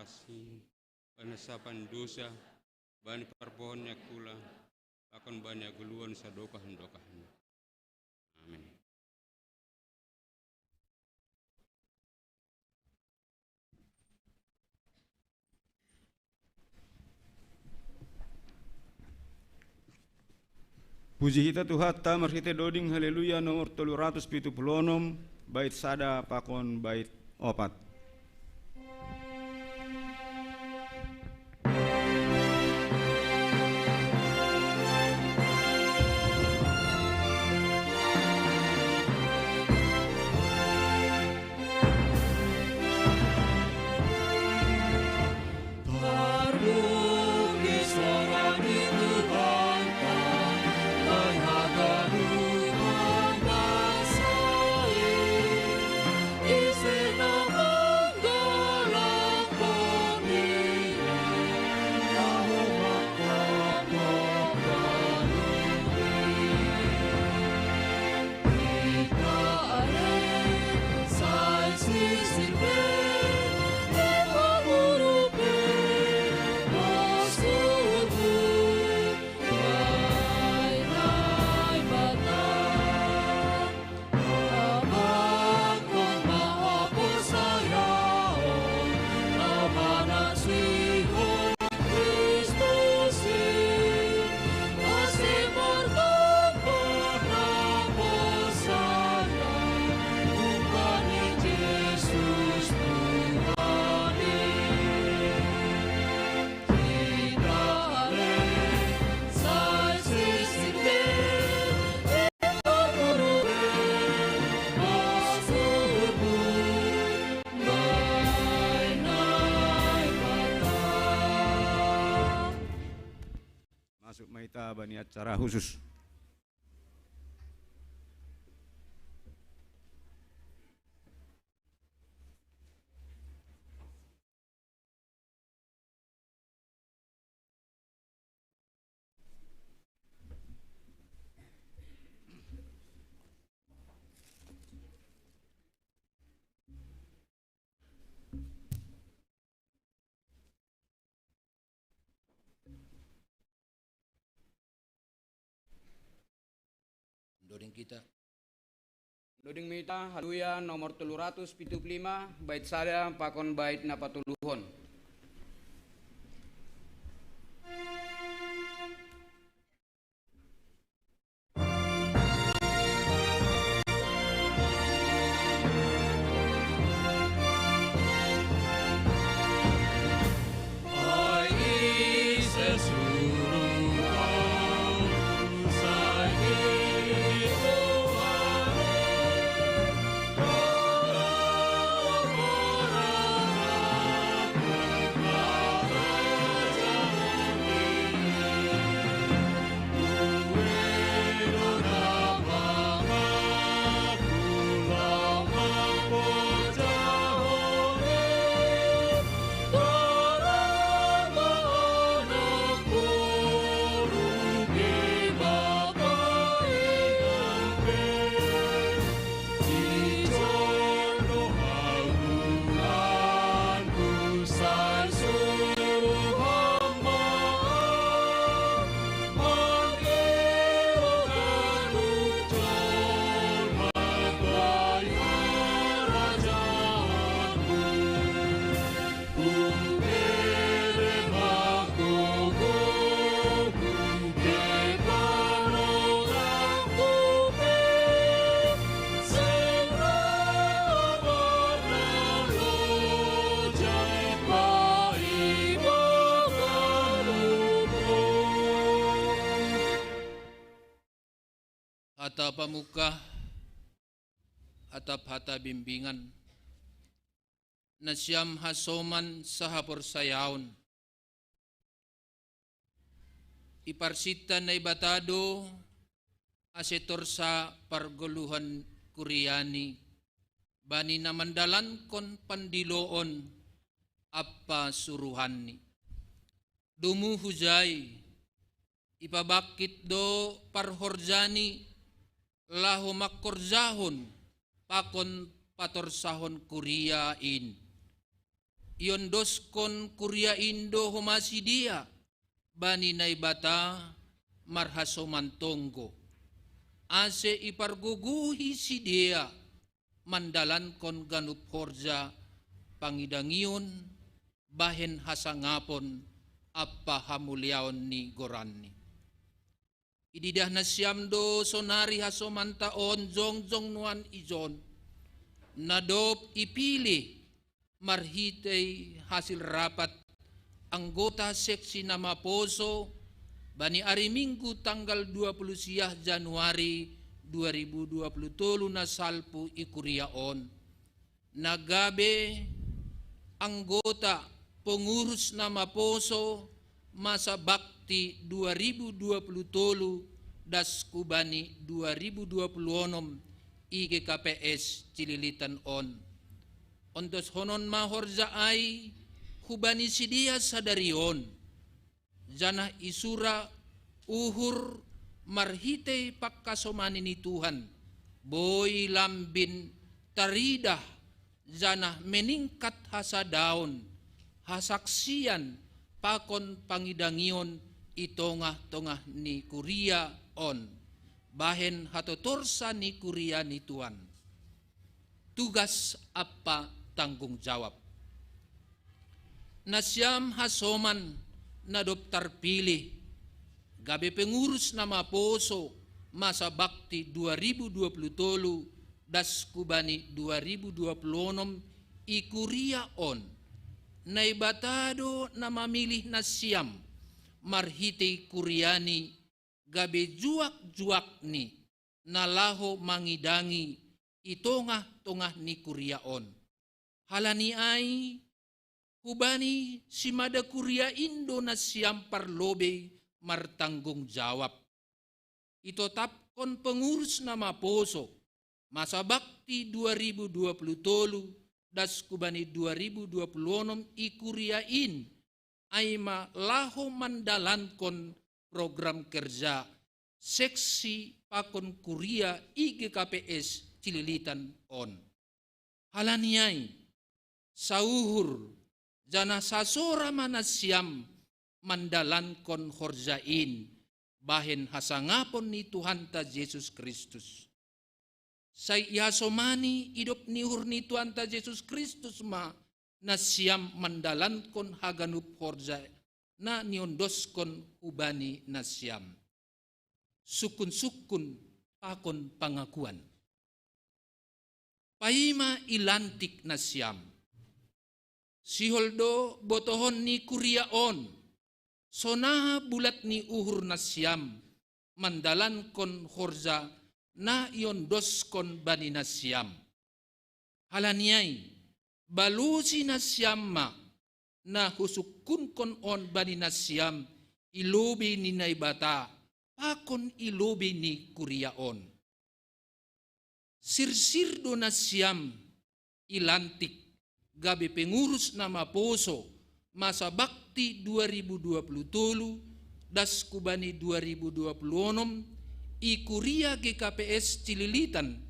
kasih, panasapan dosa, bani parpohonnya kula, lakon banyak guluan sadokahan-dokahan. Amin. Puji kita Tuhan, tamar kita doding haleluya nomor 376 bait sada pakon bait opat. Masuk maita bani acara khusus. Doding mita haleluya nomor 375 bait sada pakon bait napatuluhon. Hata pamuka, atap hata bimbingan, nasyam hasoman sahapor sayaon. Iparsita na ibatado, asetor sa parguluhan kuryani, bani na mandalan kon pandiloon, apa suruhani. Dumuhujay, ipabakit do parhorjani, lahu makorzahon pakon patorsahon kuriyain. Iondoskon Kuria Indo Homasidia bani naibata marhasomantonggo. Ase iparguguhi si dia mandalan kon ganup horja pangidangion bahen hasangapon apa hamulyaon ni goranni. Ididah na siyamdo sonari hasomantaon jongjong nuan ijon nadop ipili marhitay hasil rapat anggota seksi nama Poso bani ari Minggu tanggal 20 Januari 2023 na salpu ikuriaon. Nagabe anggota pengurus nama Poso masa bakti 2023 das kubani 2026 IGKPS Cililitan on. Ontos honon mahorza ay hubani sidia sadarion. Janah isura uhur marhite pakkasomani ni Tuhan. Boy lambin taridah janah meningkat hasadaon. Hasaksian pakon pangidangion itongah-tongah ni Kuria on. Bahen hatotorsa ni Kuria ni Tuhan. Tugas apa tanggung jawab. Nasyam hasoman na daftar pilih gabe pengurus nama Poso masa bakti 2023 das kubani 2026 ikuria on naibatado na mamilih na siyam marhiti Kuriani gabe juak-juak ni nalaho mangidangi itongah-tongah ni Kuriaon. Halani ay hubani si Mada Kuria Indo na siyam parlobe martanggung jawab. Ito tapkon pengurus nama Poso masa bakti 2023 das kubani 2026 ikuriain ay malaho mandalankon program kerja seksi pakon Kuria IGKPS Cililitan on. Halaniay sauhur jana sasora manasyam mandalankon horjain bahen hasangapon ni Tuhan ta Yesus Kristus. Say yasomani idop nihur ni Tuhan ta Yesus Kristus ma na siyam mandalankon haganup horja na niondoskon ubani na siyam. Sukun-sukun pakon pangakuan. Paima ilantik na siyam. Siholdo botohon ni Kuriaon. Sonaha bulat ni uhur na siyam. Mandalankon horja na iondoskon bani na siyam. Halaniyay, balusi na siyam ma na husukunkon on bani na siyam ilubi ni naibata pakon ilubi ni Kuriaon. Sirsirdo na siyam ilantik gabi pengurus nama Poso masa bakti 2023 das kubani 2026 ikuria GKPS Cililitan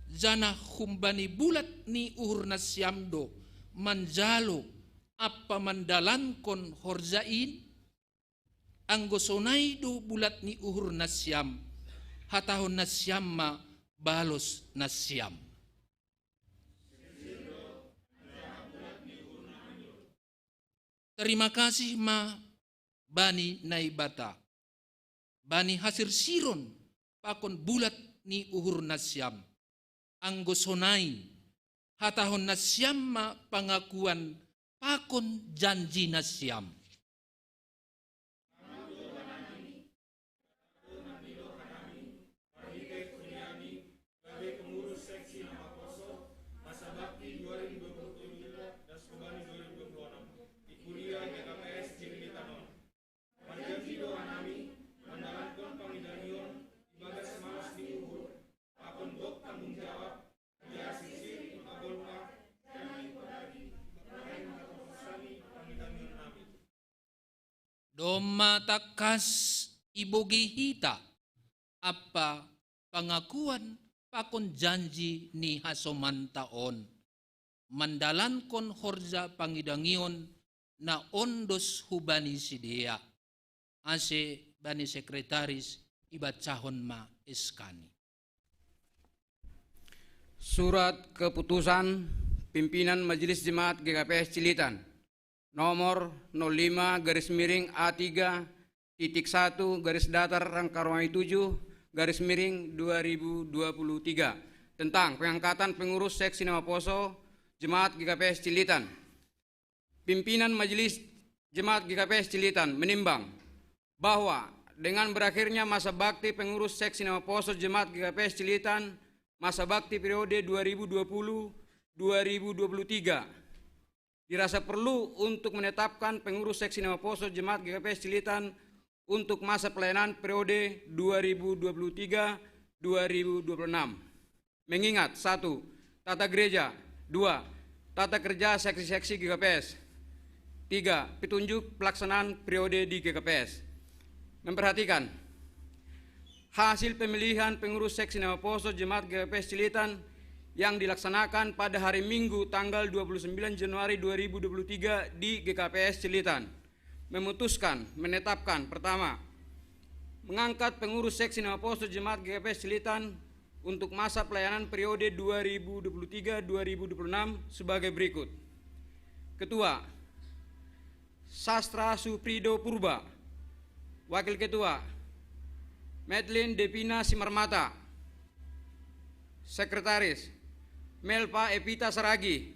jana humbani bulat ni uhur na siyamdo manjalo apa mandalankon horjain anggosonay do bulat ni uhur na siyam hatahon na siyam ma balos na siyam. Terima kasih ma bani naibata bani hasir siron pakon bulat ni uhur na siyam anggosonay hatahon na siyam ma pangakuan pakon janji na siyam. Doma takas ibogi hita apa pangakuan pakon janji ni hasomantaon mandalankon horja pangidangion na ondos hubani sidea. Ase bani sekretaris ibacahon ma eskani. Surat keputusan pimpinan Majelis Jemaat GKPS Cilitan nomor 05-A3-1-7-2023 tentang pengangkatan pengurus seksi Nama Poso Jemaat GKPS Cilitan. Pimpinan Majelis Jemaat GKPS Cilitan menimbang bahwa dengan berakhirnya masa bakti pengurus seksi Nama Poso Jemaat GKPS Cilitan masa bakti periode 2020-2023 dirasa perlu untuk menetapkan pengurus seksi Nama Poso Jemaat GKPS Cilitan untuk masa pelayanan periode 2023-2026. Mengingat 1. Tata gereja, 2. Tata kerja seksi-seksi GKPS, 3. Petunjuk pelaksanaan periode di GKPS. Memperhatikan hasil pemilihan pengurus seksi Nama Poso Jemaat GKPS Cilitan yang dilaksanakan pada hari Minggu tanggal 29 Januari 2023 di GKPS Cilitan memutuskan menetapkan pertama, mengangkat pengurus seksi Nama Poso Jemaat GKPS Cilitan untuk masa pelayanan periode 2023-2026 sebagai berikut. Ketua, Sastra Suprido Purba. Wakil Ketua, Medlin Devina Simarmata. Sekretaris, Melpa Epita Saragi.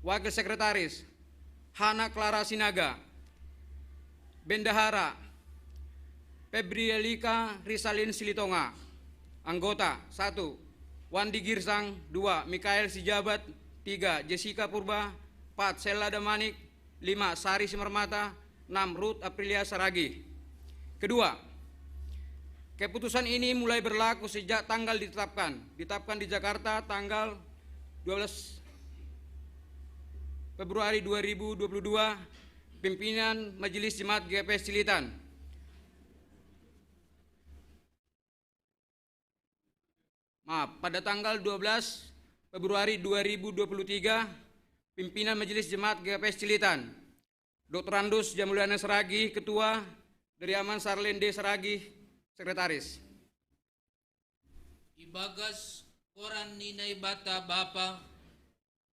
Wakil Sekretaris, Hana Clara Sinaga. Bendahara, Febrielika Risalin Silitonga. Anggota 1. Wandi Girsang, 2. Mikael Sijabat, 3. Jessica Purba, 4. Sela Damanik, 5. Sari Simarmata, 6. Ruth Aprilia Saragi. Kedua, keputusan ini mulai berlaku sejak tanggal ditetapkan di Jakarta tanggal 12 Februari 2022, pimpinan Majelis Jemaat GKPS Cilitan pada tanggal 12 Februari 2023, pimpinan Majelis Jemaat GKPS Cilitan, Dr. Andus Jamuliana Saragi, Ketua, dari Aman Sarlende Saragi, Sekretaris. Ibagas koran ninay bata Bapa,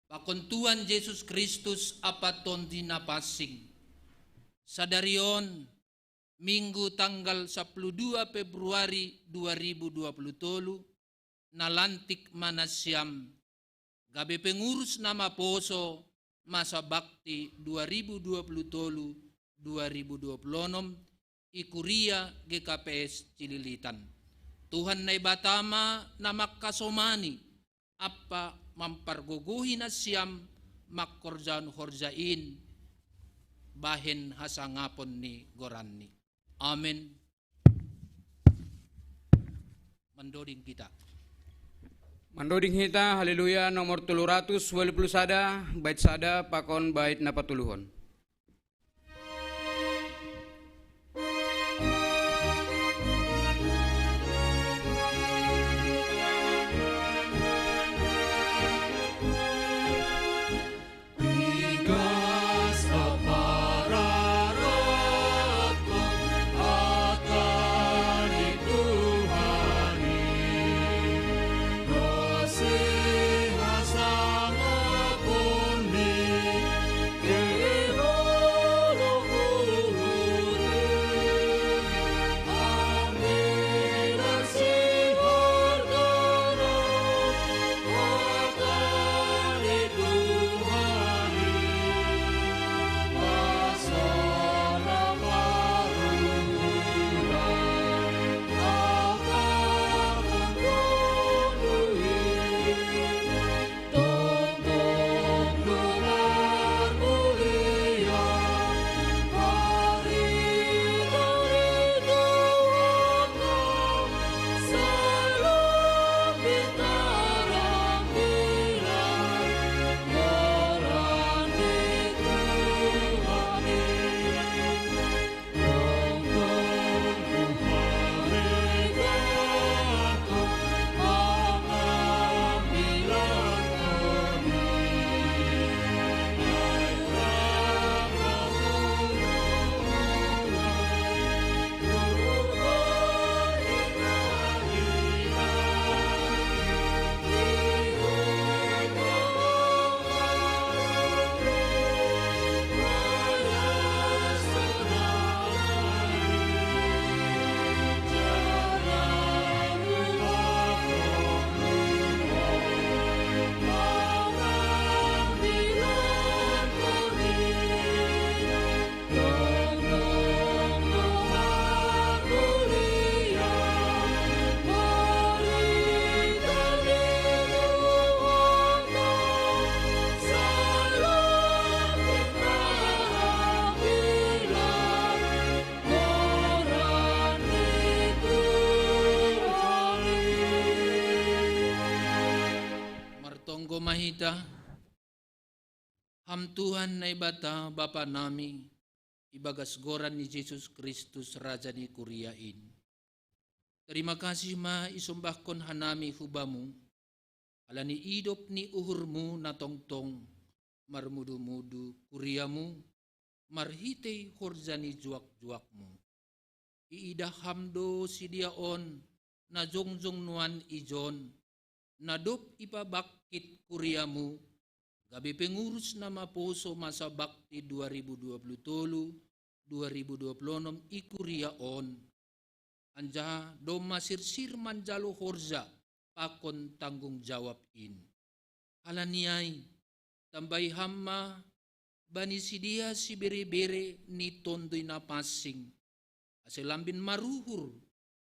pakontuan Yesus Kristus apaton dinapasing. Sadarion, Minggu tanggal 12 Februari 2023, nalantik manasyam gabi pengurus Nama Poso masa bakti 2023-2026 ikuria GKPS Cililitan. Tuhan na ibatama na makasomani apa mamparguguhi na siyam makkorjan-horjain bahin hasangapon ni Goranni. Amen. Mandoding kita. Mandoding kita, haleluya, nomor 300 walaupun sada, bait sada, pakon bait napatuluhon. Kasih sama pun di Manahita, ham Tuhan na ibata Bapa nami, ibagas goran ni Jesus Kristus Raja ni Kuriain. Terima kasih ma isumbahkon hanami hubamu, ala ni idop ni uhurmu na tongtong, marmudu-mudu kuriamu, marhitei horjani juak-juakmu. Iida hamdo sidiaon, na jongjong nuan ijon, na dop ipabakit kuriamu, gabi pengurus na maposo masa bakti 2023-2026 ikuriaon, anja do masirsir manjalo horja, pakon tanggung jawab in. Halaniay, tambay hamma, bani sidia si bere-bere ni tondoy na pasing. Ase lambin maruhur,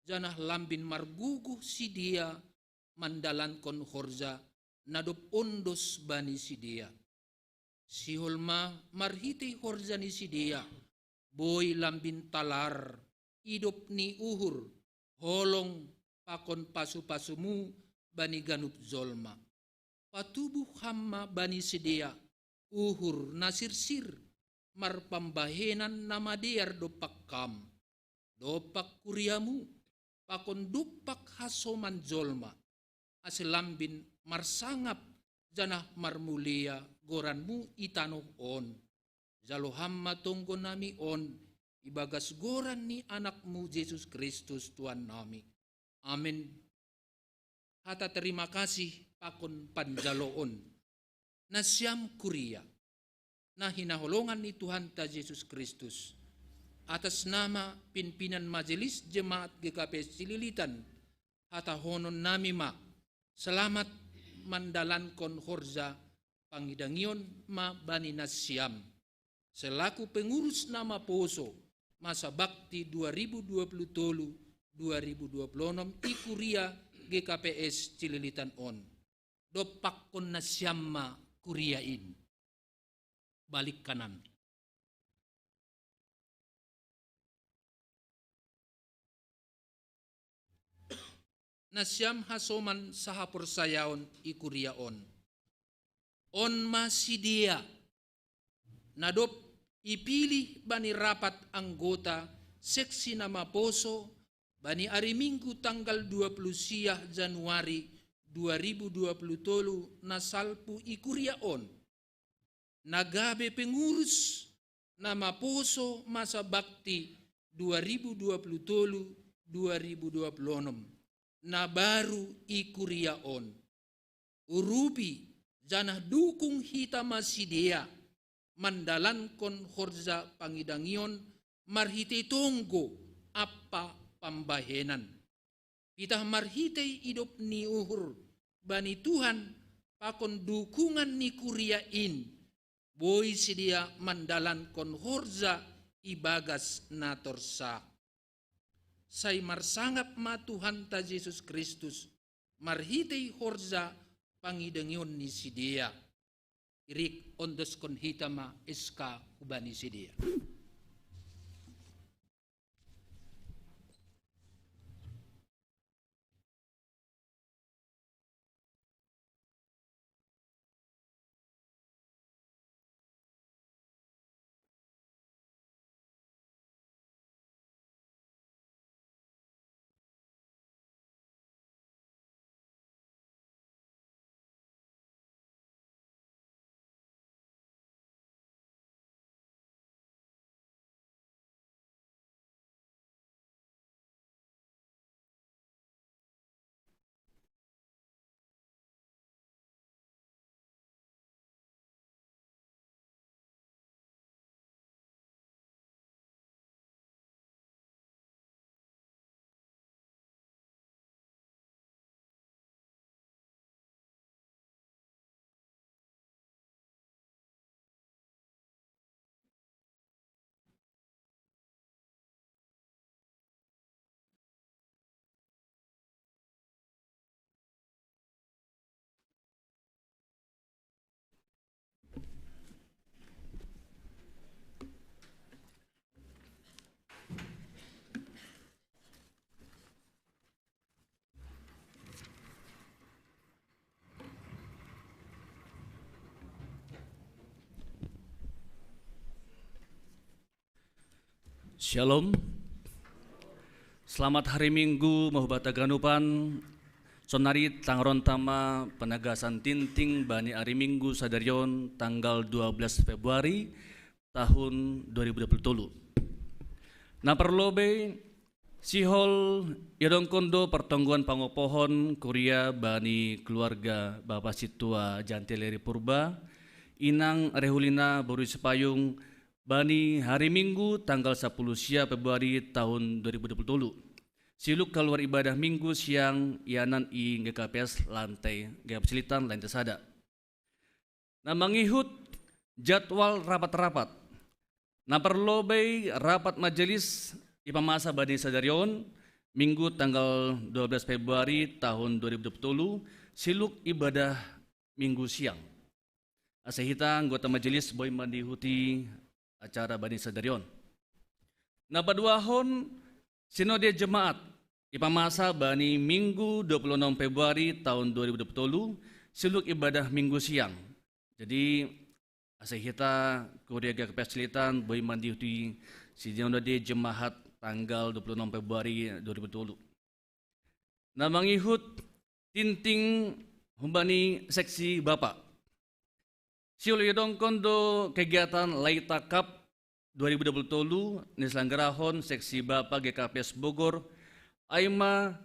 janah lambin marguguh sidia, mandalan kon horja, nadop ondos bani sidia. Si holma marhiti horja ni sidia, boy lambin talar, idop ni uhur, holong pakon pasu-pasumu bani ganup zolma. Patubuh hamma bani sidia, uhur nasirsir, marpambahenan namadiar dopak kam, dopak kuriamu, pakon dupak hasoman zolma, aselambin marsangap janah marmulia goranmu itanoh on, jalo hamma tonggo nami on, ibagas goran ni anakmu Yesus Kristus Tuhan nami. Amin. Hata terima kasih pakon panjaloon na siyam kuria na hinaholongan ni Tuhan ta Yesus Kristus atas nama pimpinan Majelis Jemaat GKP Cililitan hata honon nami ma selamat mandalan kon horja pangidangion ma bani nasyam selaku pengurus nama poso masa bakti 2023-2026 ikuria GKPS Cililitan on. Dopak kon nasyam ma kuriain. Balik kanan. Nasyam hasoman sahapur sayaon ikuriaon. On masidia. Nadop ipilih bani rapat anggota seksi nama poso bani hari Minggu tanggal 20 Januari 2023 nasalpu ikuriaon. Nagabe pengurus nama poso masa bakti 2023-2026 na baru ikuriaon. Urupi janah dukung hita masidia mandalan kon horja pangidangion marhite tonggo apa pambahenan. Kita marhite idop ni uhur bani Tuhan pakon dukungan ni kuriain boy sidia mandalan kon horja ibagas natorsa. Say marsangap ma Tuhan ta Yesus Kristus marhite horja pangidangion ni sidia. Irik ondos kon hitama eska hubani sidia. Shalom. Selamat hari Minggu mahubata ganupan. Sonari tangron tama penegasan tinting bani hari Minggu sadarion tanggal 12 Februari tahun 2020. Na perlobe sihol yadong kondo pertongguan pangopohon Korea bani keluarga Bapak Situa Janteleri Purba inang rehulina baru sepayung bani hari Minggu tanggal 10 Februari tahun 2020. Siluk keluar ibadah Minggu siang ianan i GKPS lantai Gapsilitan lantai sada. Nah mengihut jadwal rapat-rapat. Nah perlobei rapat majelis ipamasa bani sadarion Minggu tanggal 12 Februari tahun 2020 siluk ibadah Minggu siang. Asehita anggota majelis boy mandihuti acara bani sadarion. Nah paduahon Sinode Jemaat ipamasa bani Minggu 26 Februari tahun 2020 siluk ibadah Minggu siang. Jadi asehita Korea Kepeslitan boy mandihuti Sinode Jemaat tanggal 26 Februari 2020. Nah mengihut tinting humbani seksi Bapak. Siul yodong kondo kegiatan Laita Cup 2020 nislanggerahan seksi Bapak GKPS Bogor aima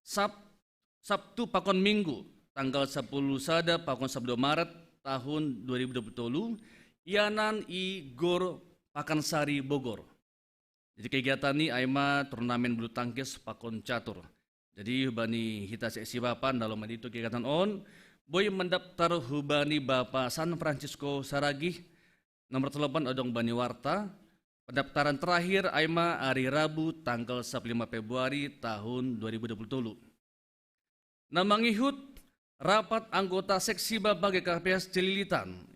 Sabtu pakon Minggu tanggal 10 sada pakon 12 Maret tahun 2020 ianan i Gor Pakansari Bogor. Jadi kegiatan ini aima turnamen bulu tangkis pakon catur. Jadi hubani hita seksi Bapak dalam itu kegiatan on boy mendaftar hubani Bapak San Francisco Saragih nomor telepon odong bani warta. Pendaftaran terakhir aima hari Rabu tanggal 15 Februari tahun 2020. Nah mengihut rapat anggota seksi Bapak GKPS Celilitan.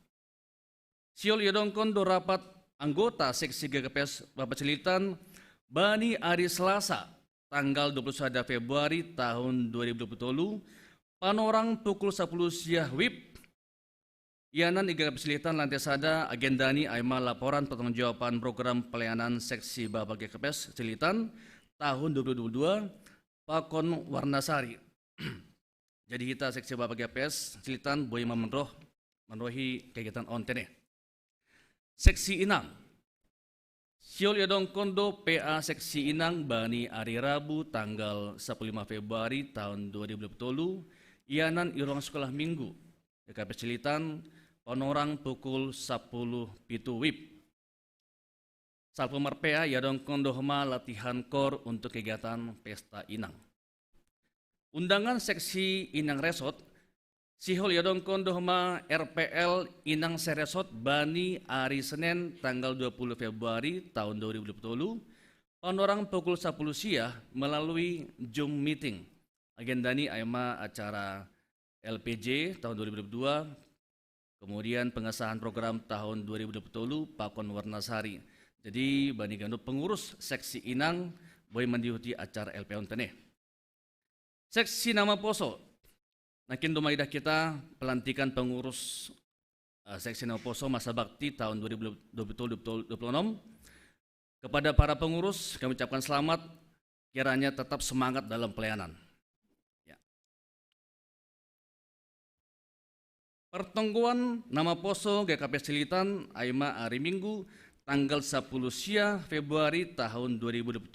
Siol yodong kondo rapat anggota seksi GKPS Bapak Celilitan bani hari Selasa tanggal 21 Februari tahun 2020 panorang pukul 10 siang WIB ianan iga Kesilitan lantai sada agendani aima laporan pertanggungjawaban program pelayanan seksi Bapak GKPS Cilitan tahun 2022 Pakon Warnasari. Jadi kita seksi Bapak GKPS Cilitan boy menrohi kegiatan ontene. Seksi Inang. Siol yadong kondo PA seksi Inang bani hari Rabu tanggal 15 Februari tahun 2020 ianan irong sekolah Minggu GKPS Cilitan panorang pukul 10 pitu WIB. Salpemar PA yadong kondohma latihan kor untuk kegiatan pesta Inang. Undangan seksi Inang Resort, sihol yadong kondohma RPL Inang Seresort bani hari Senin tanggal 20 Februari tahun 2020, panorang pukul 10 siang melalui Zoom meeting. Agendani aima acara LPJ tahun 2022, kemudian pengesahan program tahun 2020 Pakon Warnasari. Jadi bani gandu pengurus seksi Inang boy mendihuti acara LP ontene. Seksi nama poso. Nakin dumaidah kita pelantikan pengurus seksi nama poso masa bakti tahun 2020-2026. Kepada para pengurus kami ucapkan selamat, kiranya tetap semangat dalam pelayanan. Pertengguan nama poso GKPS Cilitan aima hari Minggu tanggal 10 siang Februari tahun 2020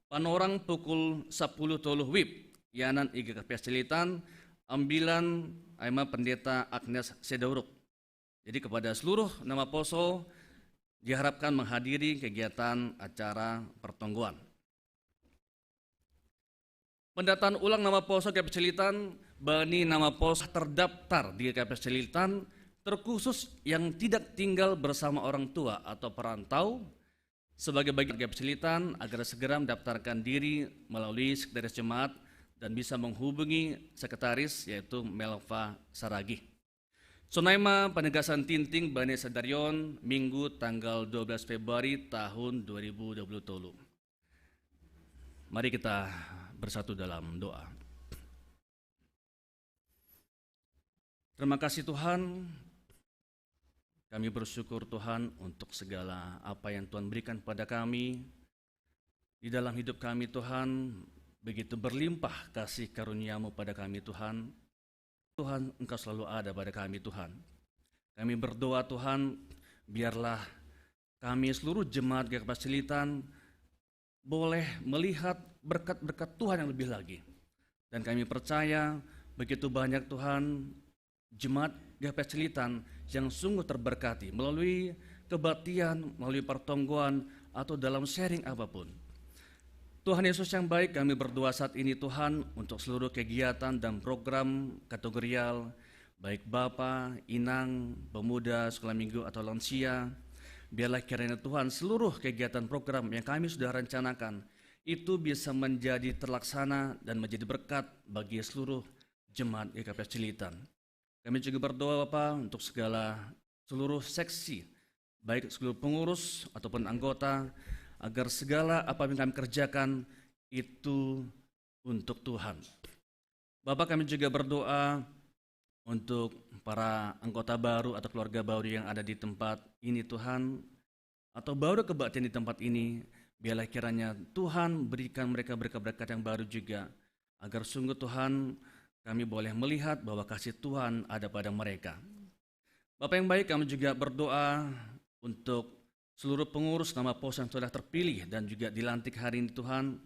panorang pukul 10 toluh WIB ianan GKPS Cilitan ambilan aima pendeta Agnes Sedauruk. Jadi kepada seluruh nama poso diharapkan menghadiri kegiatan acara pertengguan. Pendataan ulang nama poso GKPS Cilitan bani nama pos terdaftar di GKPS Cilitan terkhusus yang tidak tinggal bersama orang tua atau perantau sebagai bagian GKPS Cilitan agar segera mendaftarkan diri melalui Sekretaris Jemaat dan bisa menghubungi sekretaris yaitu Melva Saragih. Sonaima penegasan tinting bani sadarion Minggu tanggal 12 Februari tahun 2020. Mari kita bersatu dalam doa. Terima kasih Tuhan, Kami bersyukur Tuhan untuk segala apa yang Tuhan berikan pada kami. Di dalam hidup kami Tuhan, begitu berlimpah kasih karunia-Mu pada kami Tuhan. Tuhan, Engkau selalu ada pada kami Tuhan. Kami berdoa Tuhan, biarlah kami seluruh jemaat GKP Cilitan boleh melihat berkat-berkat Tuhan yang lebih lagi. Dan kami percaya begitu banyak Tuhan jemaat GKP Cilitan yang sungguh terberkati melalui kebaktian, melalui pertongguan atau dalam sharing apapun. Tuhan Yesus yang baik, kami berdoa saat ini Tuhan untuk seluruh kegiatan dan program kategorial, baik Bapa, Inang, pemuda, sekolah minggu atau lansia. Biarlah kiranya Tuhan seluruh kegiatan program yang kami sudah rencanakan itu bisa menjadi terlaksana dan menjadi berkat bagi seluruh jemaat GKP Cilitan. Kami juga berdoa Bapa untuk seluruh seksi, baik seluruh pengurus ataupun anggota, agar segala apa yang kami kerjakan itu untuk Tuhan. Bapak, kami juga berdoa untuk para anggota baru atau keluarga baru yang ada di tempat ini Tuhan, atau baru kebaktian di tempat ini. Biarlah kiranya Tuhan berikan mereka berkat-berkat yang baru juga, agar sungguh Tuhan kami boleh melihat bahwa kasih Tuhan ada pada mereka. Bapak yang baik, kami juga berdoa untuk seluruh pengurus nama pos yang sudah terpilih dan juga dilantik hari ini Tuhan,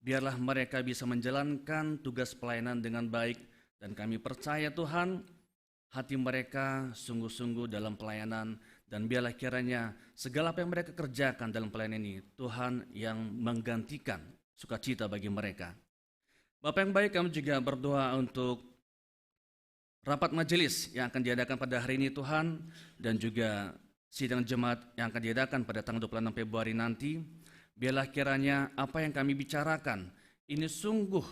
biarlah mereka bisa menjalankan tugas pelayanan dengan baik, dan kami percaya Tuhan, hati mereka sungguh-sungguh dalam pelayanan, dan biarlah kiranya segala apa yang mereka kerjakan dalam pelayanan ini, Tuhan yang menggantikan sukacita bagi mereka. Bapak yang baik, kami juga berdoa untuk rapat majelis yang akan diadakan pada hari ini Tuhan, dan juga sidang jemaat yang akan diadakan pada tanggal 26 Februari nanti. Biarlah kiranya apa yang kami bicarakan ini sungguh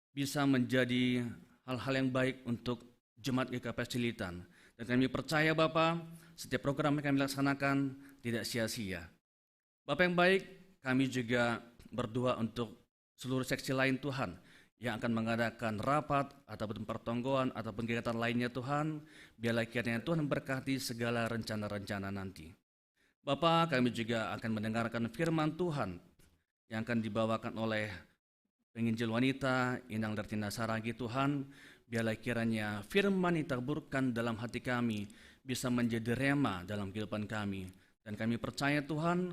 bisa menjadi hal-hal yang baik untuk jemaat GKP Cilitan. Dan kami percaya Bapak, setiap program yang kami laksanakan tidak sia-sia. Bapak yang baik, kami juga berdoa untuk seluruh seksi lain Tuhan yang akan mengadakan rapat ataupun pertonggoan ataupun kegiatan lainnya Tuhan. Biarlah kiranya Tuhan memberkati segala rencana-rencana nanti. Bapa, kami juga akan mendengarkan firman Tuhan yang akan dibawakan oleh penginjil wanita Inang Dartina Saragi Tuhan. Biarlah kiranya firman yang ditaburkan dalam hati kami bisa menjadi rema dalam kehidupan kami. Dan kami percaya Tuhan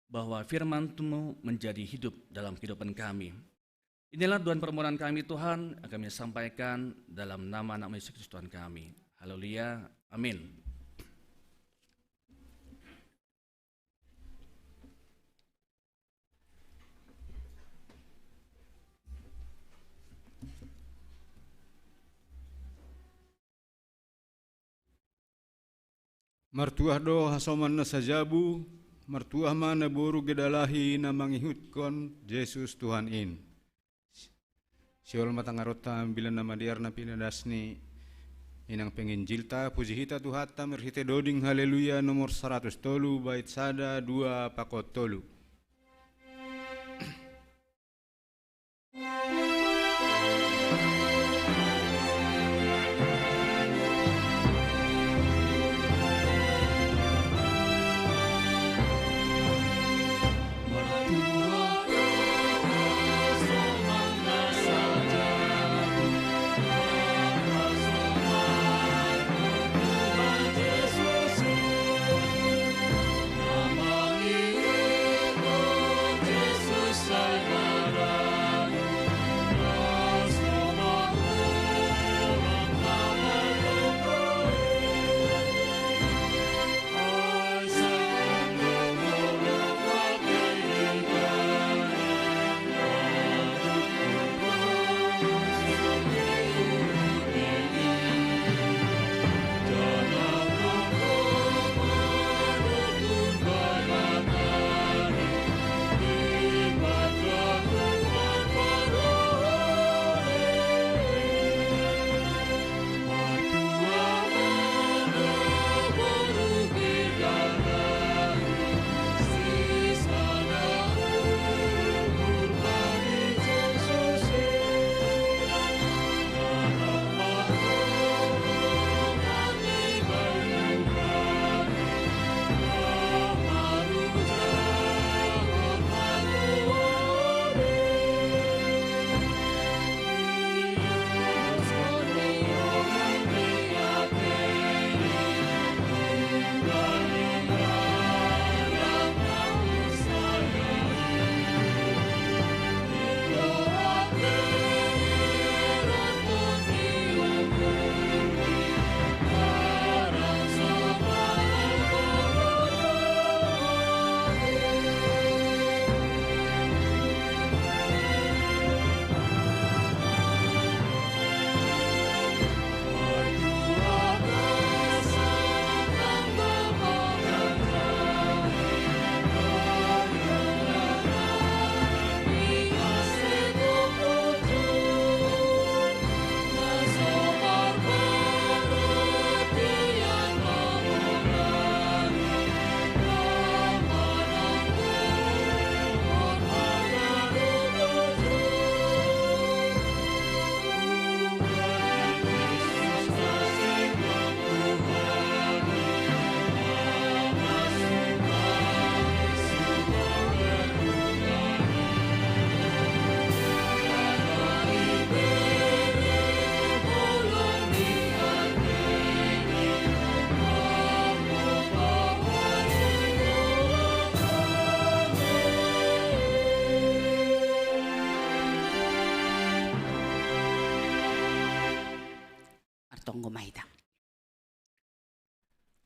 bahwa firman-Mu menjadi hidup dalam kehidupan kami. Inilah doa permohonan kami Tuhan, yang kami sampaikan dalam nama anak Yesus Kristus Tuhan kami. Haleluya, amin. Martuah do hasoman na sajabu, martuah mana boru gedalahi na mangihutkon Yesus Tuhan in. Siol matangarota bila nama diar na pinadasni inang penginjilta pujihita tuhata merhite doding haleluya nomor 100 tolu bait sada 2 pakot tolu. Namang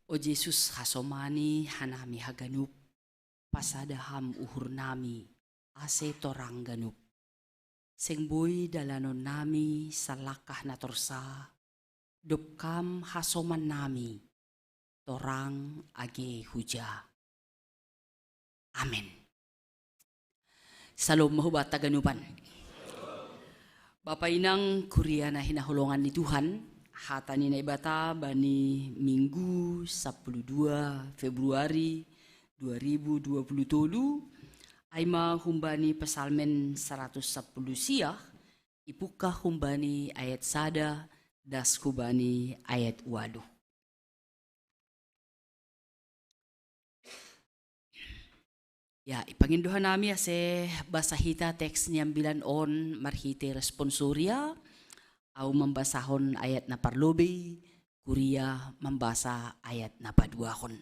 O Jesus hasomani hanami haganup, pasadaham uhur nami, ase torang ganup. Seng boy dalanon nami salakah na torsa, dupkam hasoman nami, torang age huja. Amen. Salom mahubat taganupan. Bapak inang kuria na hinahulungan ni Tuhan, hatani na ibata bani Minggu 12 Februari 2027 ay humbani pesalmen 110 siah ipukah humbani ayat sada das hubani ayat waduh. Ya, ipanginduhan nami ase basahita teks niambilan on marhite responsoria au membasahon ayat na parlobe, kuria membasa ayat na paduahon.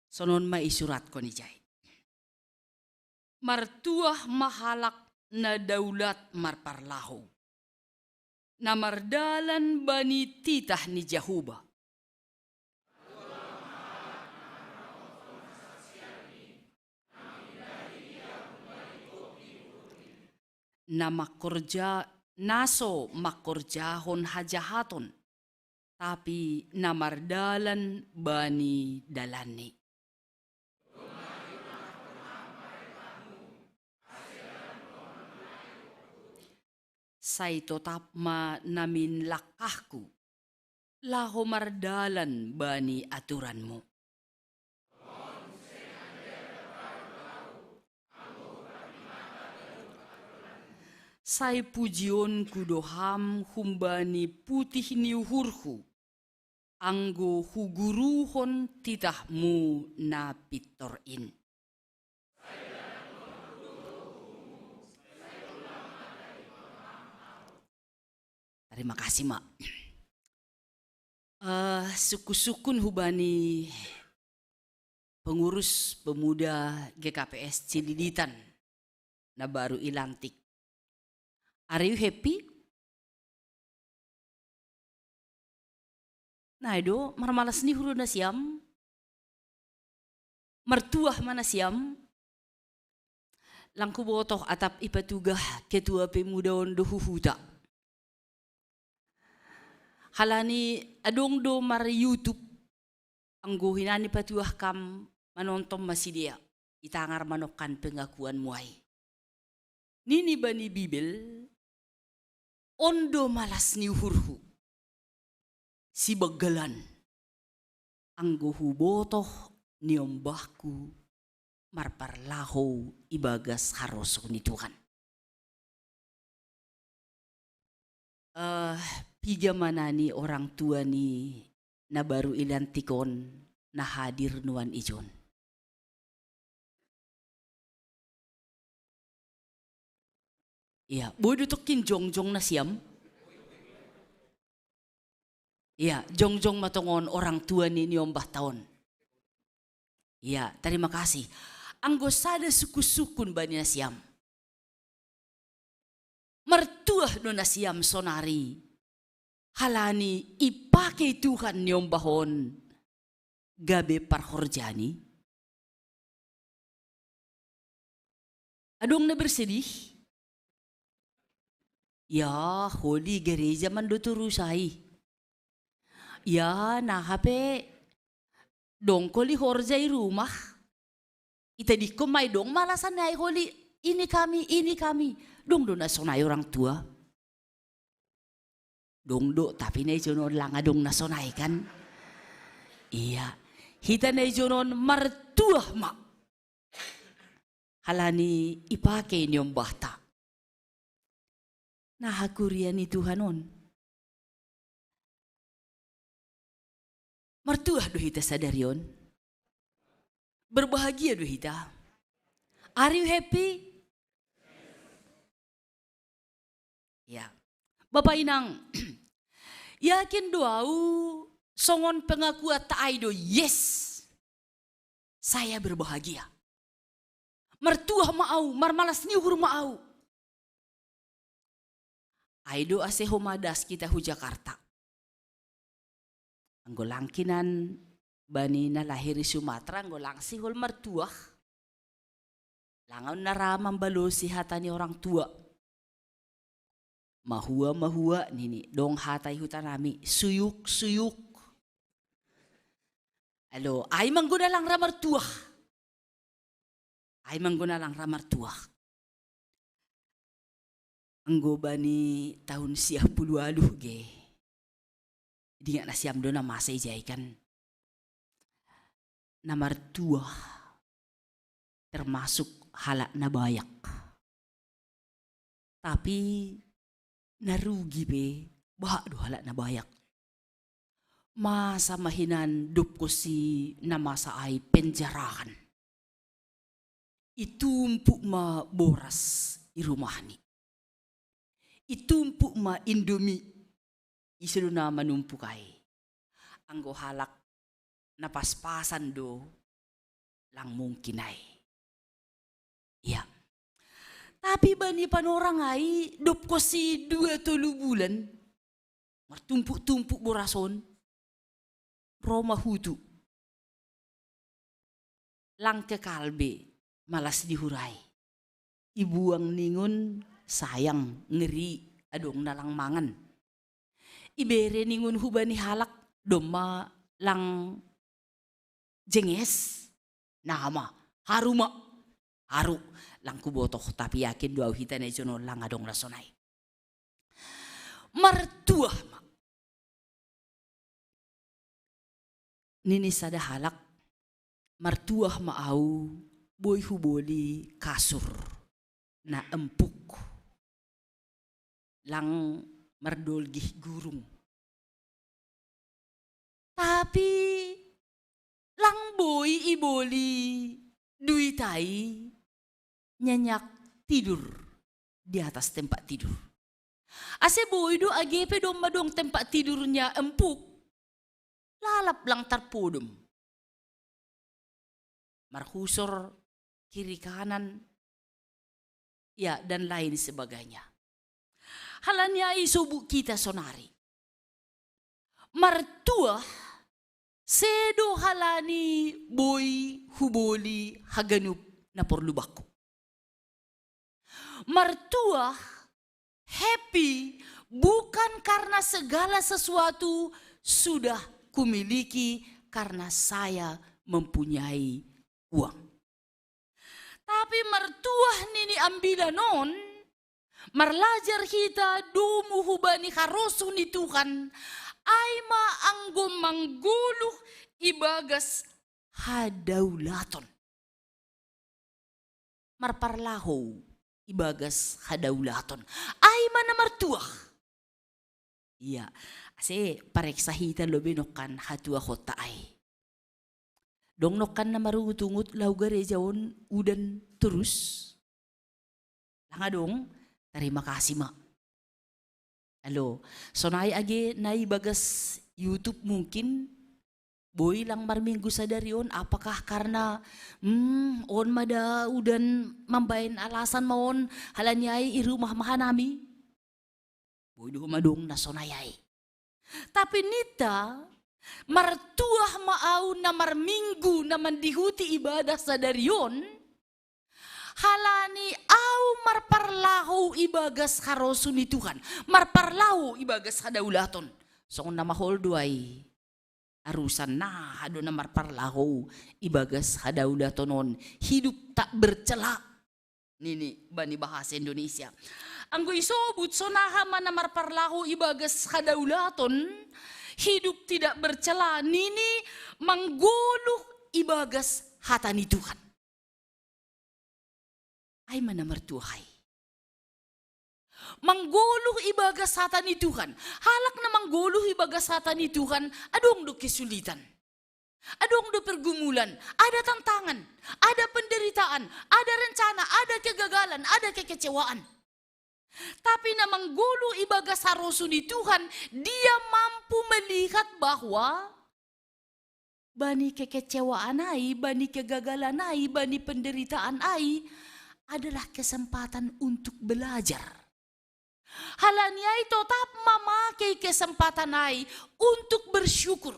Sonon maisurat ko ni jay. Martuah mahalak na daulat marparlaho. Na mardalan bani titah ni Jahuba. Na makorja naso makorjahon hajahaton, tapi namardalan bani dalani. Say totap ma namin lakahku, laho mardalan bani aturanmu. Say pujion kudoham humbani putih ni uhurku, anggo huguruhon titahmu na pitorin. Terima kasih mak. Suku-sukun hubani pengurus pemuda GKPS Ciliditan na baru ilantik. Are you happy? Nah itu marmalas ni huru na siam. Mertuah mana siam. Langku botoh atap ipatugah ketua pemuda ondo huhuta. Halani adong do mar YouTube. Anggo hinani patuah kam manonton masih dia. Itangar manokan pengakuan muai. Nini bani Bibel. Ondo malas ni uhurhu. Si bagalan. Anggo hubotoh ni ombahku. Marparlaho ibagas haros ni Tuhan. Piga mana ni orang tua ni na baru ilantikon na hadir nuan ijon. Iya, bodo tokin jongjong na siam. Iya, jongjong matongon orang tua ni ombah tahun. Iya, terima kasih. Anggosada suku-sukun bani na siam. Mertuah no na siam sonari. Halani ipake Tuhan ni ombahon. Gabe parhorjani. Adong na bersedih. Ya, holi gereja mandoturusai. Ya, nahape dongkoli horjai rumah. Itadiko may dong malasan na holi. Ini kami. Dong do na sonay orang tua. Dong do, tapi na ijonon lang adong na sonay kan. Iya, hita na ijonon martuah ma. Halani ipake niyong bata. Nahakurian ni Tuhanon. Mertuah do hita sadarion. Berbahagia do hita. Are you happy? Ya. Bapak inang. Yakin doau songon pengakuan taaido yes. Saya berbahagia. Mertuah maau, marmalas ni uhur maau. Aido ase homadas kita hu Jakarta. Anggo langkinan bani na lahir di Sumatera ngo langsi hol mertua. Langaw naramang balo si hatani orang tua. Mahua nini dong hatay hutan nami suyuk. Alo, ay mangguna lang ramar tua. Anggo bani tahun siap puluh aluh ge. Di nga nasiam do na masa ijay kan. Namar tua termasuk halak na bayak. Tapi narugi be bahak do halak na bayak. Masa mahinan dup ko si na masa ay penjarahan. Itumpuk ma boras i rumah ni. Itumpuk ma indomie. Isilo na manumpuk ay. Anggo halak na paspasan do lang mungkin ay. Ya. Tapi bani panorang ay dup ko si 2-3 bulan. Martumpuk-tumpuk borason. Roma hutu. Lang ke kalbe. Malas dihurai. Ibuang ningun sayang ngeri adong nalang mangan. Ibere ningun hubani halak doma lang jenges. Nama haru lang kubotoh tapi yakin dua hitan ejono lang adong rasonay. Martua ma. Nini sada halak martua maau boy huboli kasur na empuk lang mardolgih gurung. Tapi lang boy iboli duitai nyanyak tidur di atas tempat tidur. Ase boy do agepe dong madong tempat tidurnya empuk. Lalap lang tarpodom. Marhusor kiri kanan, ya dan lain sebagainya. Halanya isubu kita sonari. Martua sedo halani boy huboli haganup na porlubaku. Martua happy bukan karena segala sesuatu sudah kumiliki karena saya mempunyai uang. Tapi mertuah nini ambilanon, marlajar kita dumu hubani harosun itukan, aima anggo mangguluh ibagas hadaulaton. Marparlaho ibagas hadaulaton. Aima na mertuah. Iya, ase pareksa hita lobe nokan hatua kota ay. Dong nokan na marutungut laugare jawon udan terus. Langa dong, terima kasih ma. Halo, sonay age nai bagas YouTube mungkin boy lang marminggu sadarion apakah karena on mada udan mambain alasan maon halanyai irumah mahanami. Boy do madong na sonayay. Tapi nita martuah maau na marminggu na mandihuti ibadah sadarion halani au marparlahu ibagas harosun ni Tuhan marparlahu ibagas hadaulaton so na mahol duay arusan na hado na marparlahu ibagas hadaulatonon hidup tak bercela nini bani bahasa Indonesia anggo isobut sonaha mana marparlahu ibagas hadaulaton hidup tidak bercela nini mangguluh ibagas hatani Tuhan. Ay mana mertuhay. Mangguluh ibagas hatani Tuhan. Halak na mangguluh ibagas hatani Tuhan, adong do kesulitan. Adong do pergumulan, ada tantangan, ada penderitaan, ada rencana, ada kegagalan, ada kekecewaan. Tapi na mangguluh ibagas harosun di Tuhan, dia mampu melihat bahwa bani kekecewaan ai, bani kegagalan ai, bani penderitaan ai adalah kesempatan untuk belajar. Halanya tetap memakai kesempatan ai untuk bersyukur.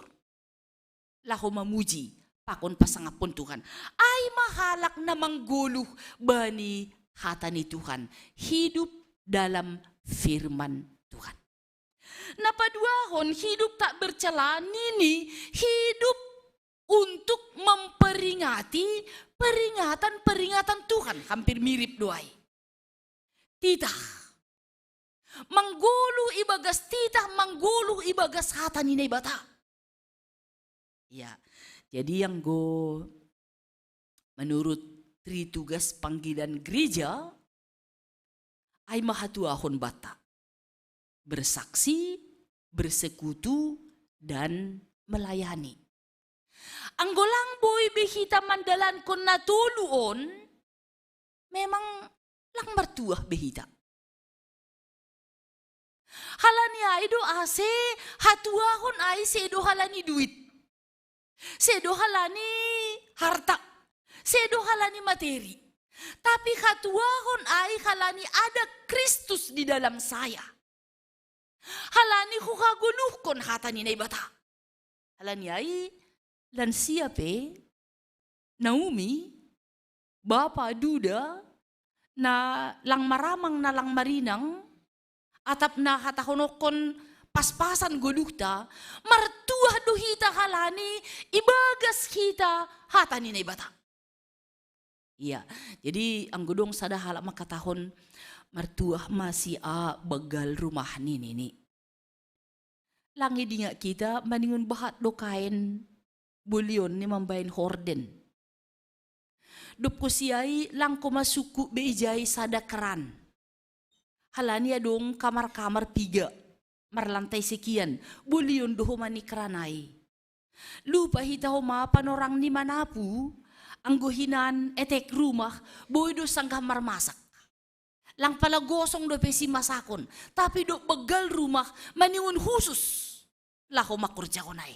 laho memuji pakon pasangapon Tuhan. Ay mahalak na mangguluh bani hata ni Tuhan. Hidup dalam firman Tuhan. Napaduahon hidup tak bercela ini hidup untuk memperingati peringatan-peringatan Tuhan. Hampir mirip doai. Titah. Mangguluh ibagas titah, mangguluh ibagas hata ni bata. Ya, jadi yang menurut tri tugas panggilan gereja, ay mahatuahon bata. Bersaksi, bersekutu, dan melayani. Anggolang boy behita mandalan kon natuluon, memang lang mertuah behita. Halani ay do ase, hatuahon ay sedo halani duit. Sedo halani harta. Sedo halani materi. Tapi hatuahon ay halani ada Kristus di dalam saya. Halani hukaguluhkon hata ni bata. Halani ay lan siape Naomi bapa duda na lang maramang na lang marinang atap na hatahonokon paspasan gulukta martuah duhita halani ibagas kita hata ni bata. Iya, jadi ang gudong sada halak makatahon martuah masih begal rumah ni. Langi dinga kita maningun bahat do kain bulion ni mambayin horden. Dup ko siyay lang ko masuku beijay sada keran. Halani adong kamar-kamar piga. Marlantai sekian. Bulion do humani keranay. Lupa hita humapan orang ni manapu. Angguhinan etek rumah. Boy do sanggah marmasak. Lang pala gosong do pesi masakon. Tapi do begal rumah maningun khusus. Laho makurja ko nai.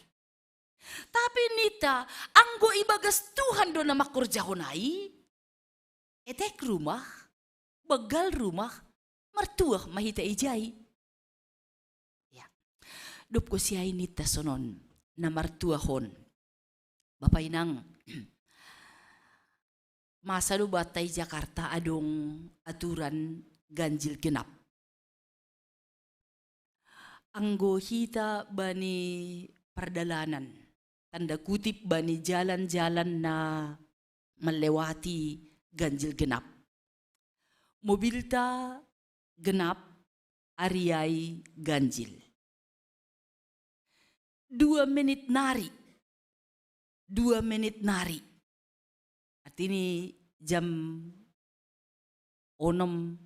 Tapi nita, anggo ibagas Tuhan do na makurja ko nai. Etek rumah, begal rumah, mertuah mahita ijay. Ya. Dup ko siya nita sonon na martuahon. Bapak inang, masa do batay Jakarta adong aturan ganjil genap. Anggo hita bani perdalanan, tanda kutip bani jalan-jalan na melewati ganjil genap. Mobilta genap, ariay ganjil. 2 menit nari. 2 menit nari. Artinya jam 6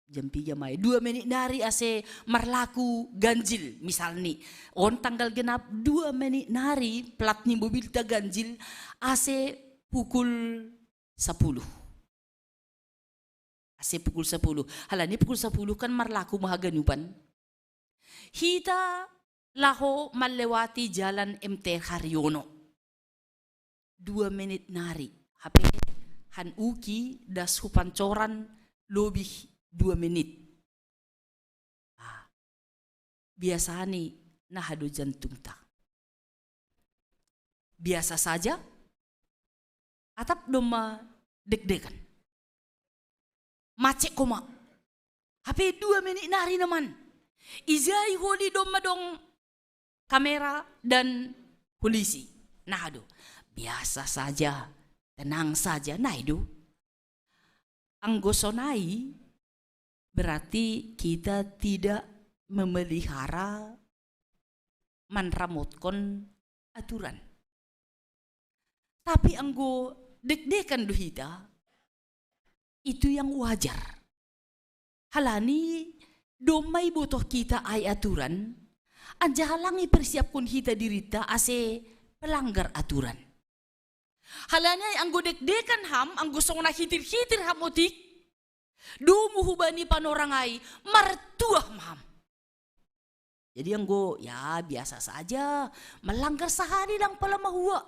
jam 3 Mei. 2 menit nari ase marlaku ganjil. Misal nih, on tanggal genap 2 menit nari plat ni mobil ta ganjil ase pukul 10. Ase pukul 10. Halani pukul 10 kan marlaku mahaganyupan. Hita laho melewati jalan MT Haryono. 2 menit nari. HP han uki das hupancoran lebih 2 menit. Biasa nih nahado jantung ta. Biasa saja atap doma deg-degan. Macet koma. HP 2 menit nari naman. Izai holi doma dong kamera dan polisi. Nahado. Biasa saja. Tenang saja. Nah itu. Anggosonai berarti kita tidak memelihara manramotkan aturan. Tapi anggo deg-degan duhita itu yang wajar. Halani domai butuh kita ay aturan, anja halangi persiapkan kita dirita ase pelanggar aturan. Halani ay anggo deg-degan ham, anggo song na hitir-hitir ham otik, dumuhubani panorangai martuah maham. Jadi anggo ya biasa saja, melanggar sehari lang pala mahua.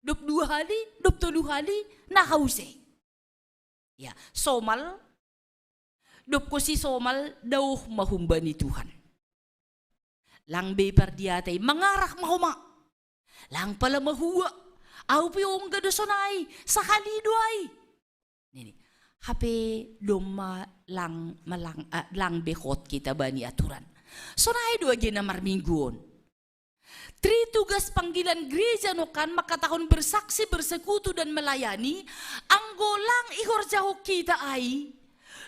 22 hari, 23 hari, nahause. Ya, somal, dop ko si somal daw mahumbani Tuhan. Lang be perdiatay, mangarah mahuma. lang pala mahuwa. Au piyong gado sonay, sakali doay. Nini, hape doma lang bekot kita bani aturan. Sonay doa gina marmingguon. Tri tugas panggilan gereja no kan makatahon bersaksi, bersekutu dan melayani, anggolang ihorjaho kita ay,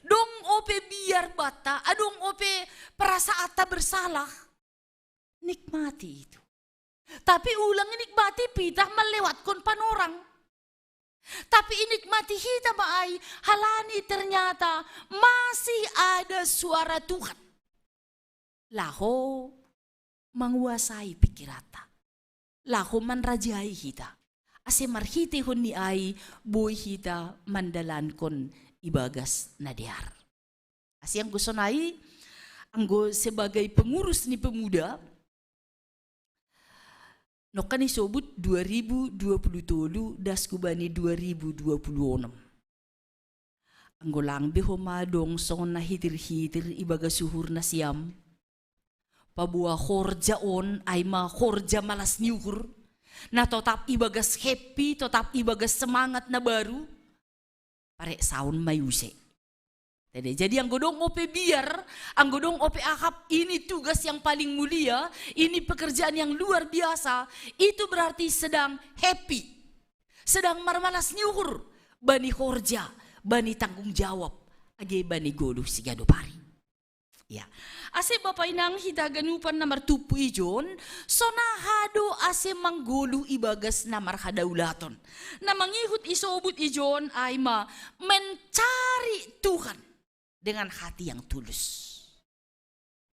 dong ope biar bata, adong ope perasa ata bersalah, nikmati itu. Tapi ulang inikmati pitah melewatkan panorang. Tapi inikmati kita maay, halani ternyata masih ada suara Tuhan. Laho menguasai pikirata. Laho manrajai kita. Ase marhiti hon ni ay, buhay kita mandalan kon ibagas nadiar. Ase ang gusto na ay, anggo sebagai pengurus ni pemuda, no kani sobut 2027 das kubani 2026. Anggo lang bihomadong song na hitir-hitir ibaga suhur na siyam. Pabuah horjaon ay ma horja malas niukur. Na tetap ibagas happy, tetap ibagas semangat na baru. Pare saun mayuse. Jadi ang godong ope biar, ang godong ope akap, ini tugas yang paling mulia, ini pekerjaan yang luar biasa, itu berarti sedang happy, sedang marmalas niukur, bani horja, bani tanggung jawab, age bani goluh sigado pari. Ya, ase bapay nang hidaganupan na martupu ijon, sonahado ase mangguluh ibagas na marhadaulaton, na mangihut isobut ijon ay mencari Tuhan dengan hati yang tulus.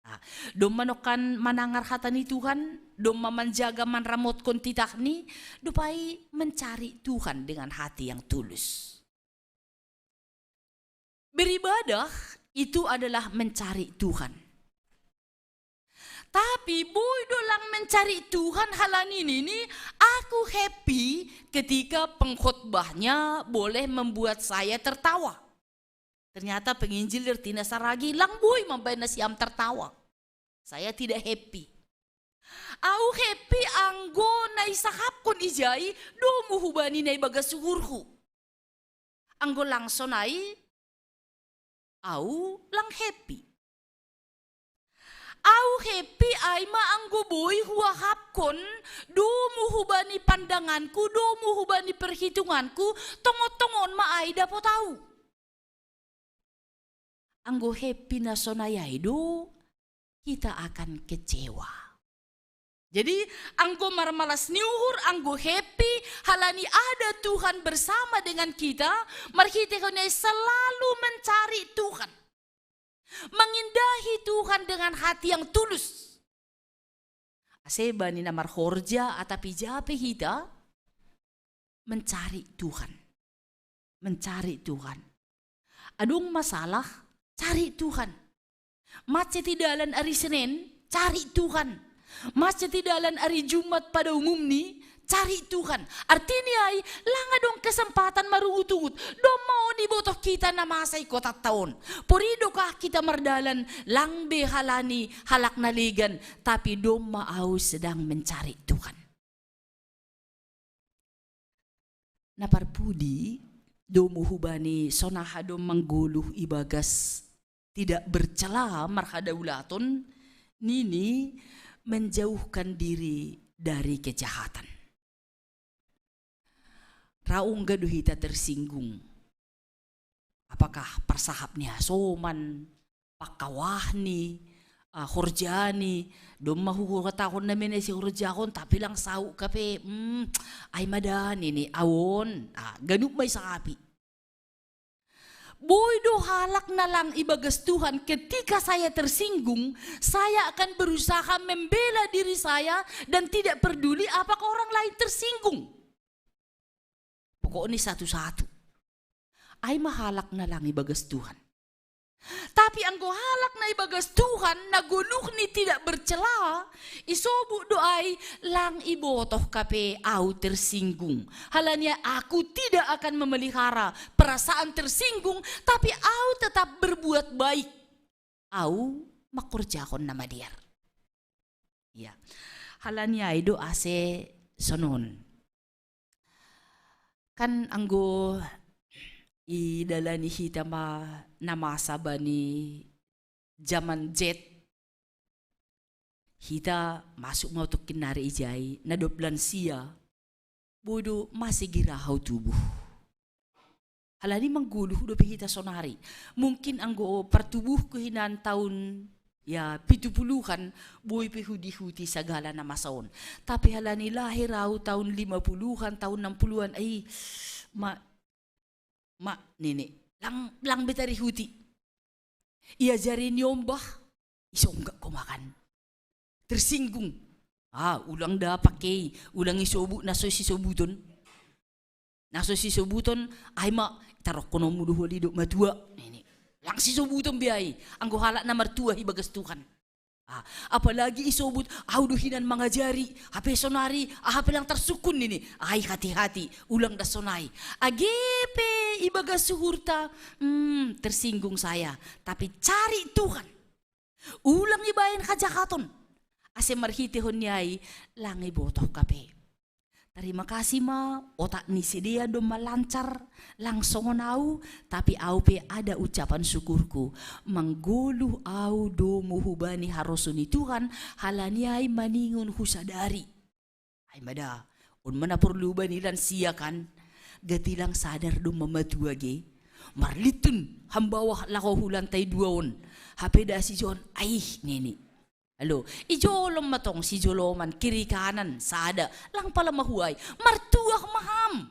Nah, dom manokan manangar hata ni Tuhan, dom manjaga manramot kon titak ni, dupai mencari Tuhan dengan hati yang tulus. Beribadah itu adalah mencari Tuhan. Tapi boy dolang mencari Tuhan halanin ini, aku happy ketika pengkhotbahnya boleh membuat saya tertawa. Ternyata penginjil Tirtina Saragi lang boy mambay na siyam tertawa. Saya tidak happy. Au happy anggo na isakap kon ijay do muhubani na ibagas suhurhu. Anggo lang sonay au lang happy. Au happy ay maanggo boy huahap kon do muhubani pandanganku, do muhubani perhitunganku, tongot-tongon maay dapo tahu. Anggo happy na sonayay do, kita akan kecewa. Jadi anggo marmalas niuhur, anggo happy, halani ada Tuhan bersama dengan kita, marhiti konay selalu mencari Tuhan. Mengindahi Tuhan dengan hati yang tulus. Aseba ni namar horja atapi jape hita, mencari Tuhan. Mencari Tuhan. Adung masalah, cari Tuhan. Macet dalan hari Senin, cari Tuhan. Macet dalan hari Jumat pada umum ni, cari Tuhan. Artinya ay, langa dong kesempatan maruutungut. Dong mau dibotoh kita na masay kota taon. Purido kah kita mardalan, lang behalani halak naligan. Tapi dong maaw sedang mencari Tuhan. Naparpudi, dong muhubani sonahado mangguluh ibagas tidak bercela marhadaulaton, nini menjauhkan diri dari kejahatan. Raung gaduhita tersinggung. Apakah persahapnya soman, pakawahni, horjani, dom mahukatahon namin si horjakon, tapi lang sau kape, ay madan ini awon, ganuk may sakapi. Boy do halak na lang ibagas Tuhan, ketika saya tersinggung, saya akan berusaha membela diri saya dan tidak peduli apakah orang lain tersinggung. Pokoknya satu-satu. Ay mahalak na lang ibagas Tuhan. Tapi ang halak na ibagas Tuhan, naguluh ni tidak bercela, isobu doay lang ibotoh kape au tersinggung. Halanya aku tidak akan memelihara perasaan tersinggung, tapi au tetap berbuat baik. Au makurjakon nama dia. Ya. Halanya itu ase sonon. Kan anggo idalani hita namasa ba ni zaman jet, hita masuk mau to kinari ijay na doblan siya bodo masih girahaw tubuh. Halani mangguluh do hita sonari. Mungkin anggo pertubuh ko hinan tahun ya 70-an boy pehudi-hudi sagala na masaon. Tapi halani lahir raw tahun 50-an, tahun 60-an ay nini lang betari huti. Ia jari nyombah iso enggak ko makan. Tersinggung. Ulang da pakai, ulang isobu naso si sobuton. Naso si sobuton ay tarok kono muduh lido matua. Ini lang si sobuton biay. Anggo halak na martua hibagas Tuhan. Apalagi isobut auduhinan mangajari HP sonari HP lang tersukun ini ay hati-hati ulang da sonai agepe ibaga suhurta tersinggung saya tapi cari Tuhan ulang ibayan kajakaton ase marhiti honyai langi botoh kape. Terima kasih otak ni sedia do melancar langsung au tapi au pe ada ucapan syukurku mangguluh au do muhubani harusuni Tuhan halaniai maningun husadari ay mada mana perlu bani lansia kan gatilang sadar do mamatua ge marlitun hambawah lako hulantai duaon hape da si John ay nini. Halo, ijolom matong si joloman kiri kanan sada lang pala mahuay martuak maham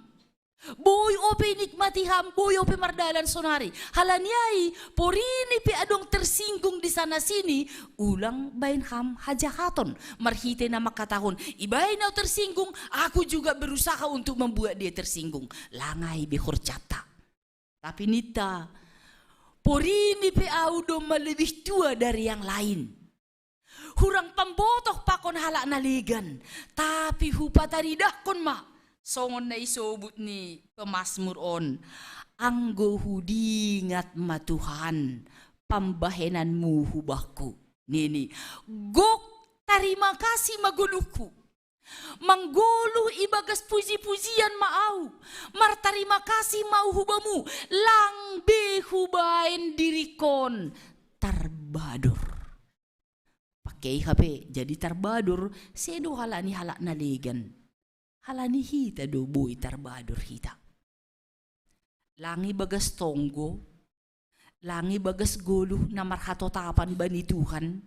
boy ope nikmati ham boy ope mardalan sonari halaniai porini pi adong tersinggung di sana sini ulang bain ham hajakaton marhite na makatahon ibain au tersinggung aku juga berusaha untuk membuat dia tersinggung langai behor cata tapi nita porini pi au do malebih tua dari yang lain. Hurang pambotok pakon halak naligan. Tapi hupataridah kon songon na isobut ni pemasmur on. Anggo hudingat matuhan. Pambahenanmu hubahku. Nini. Gok terima kasih maguluhku. Mangguluh ibagas puji-pujian maau. Martarima kasih mau hubamu. Lang behubain dirikon. Tarbadur. Pakai HP jadi terbadur sedo halani halak naligan halani hita do boy terbadur hita langi bagas tonggo langi bagas goluh na marhatotapan bani Tuhan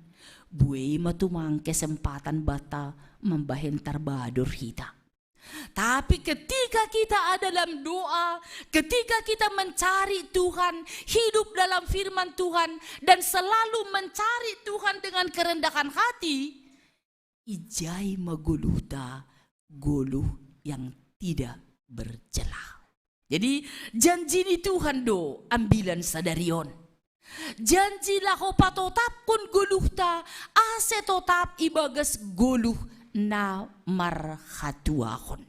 buay matumang kesempatan bata membahen terbadur hita. Tapi ketika kita ada dalam doa, ketika kita mencari Tuhan, hidup dalam firman Tuhan, dan selalu mencari Tuhan dengan kerendahan hati, ijai maguluhta, goluh yang tidak bercelah. Jadi janji ni Tuhan do, ambilan sadarion. Janji laho patotap kun guluhta, ase totap ibagas goluh na marhatuahon.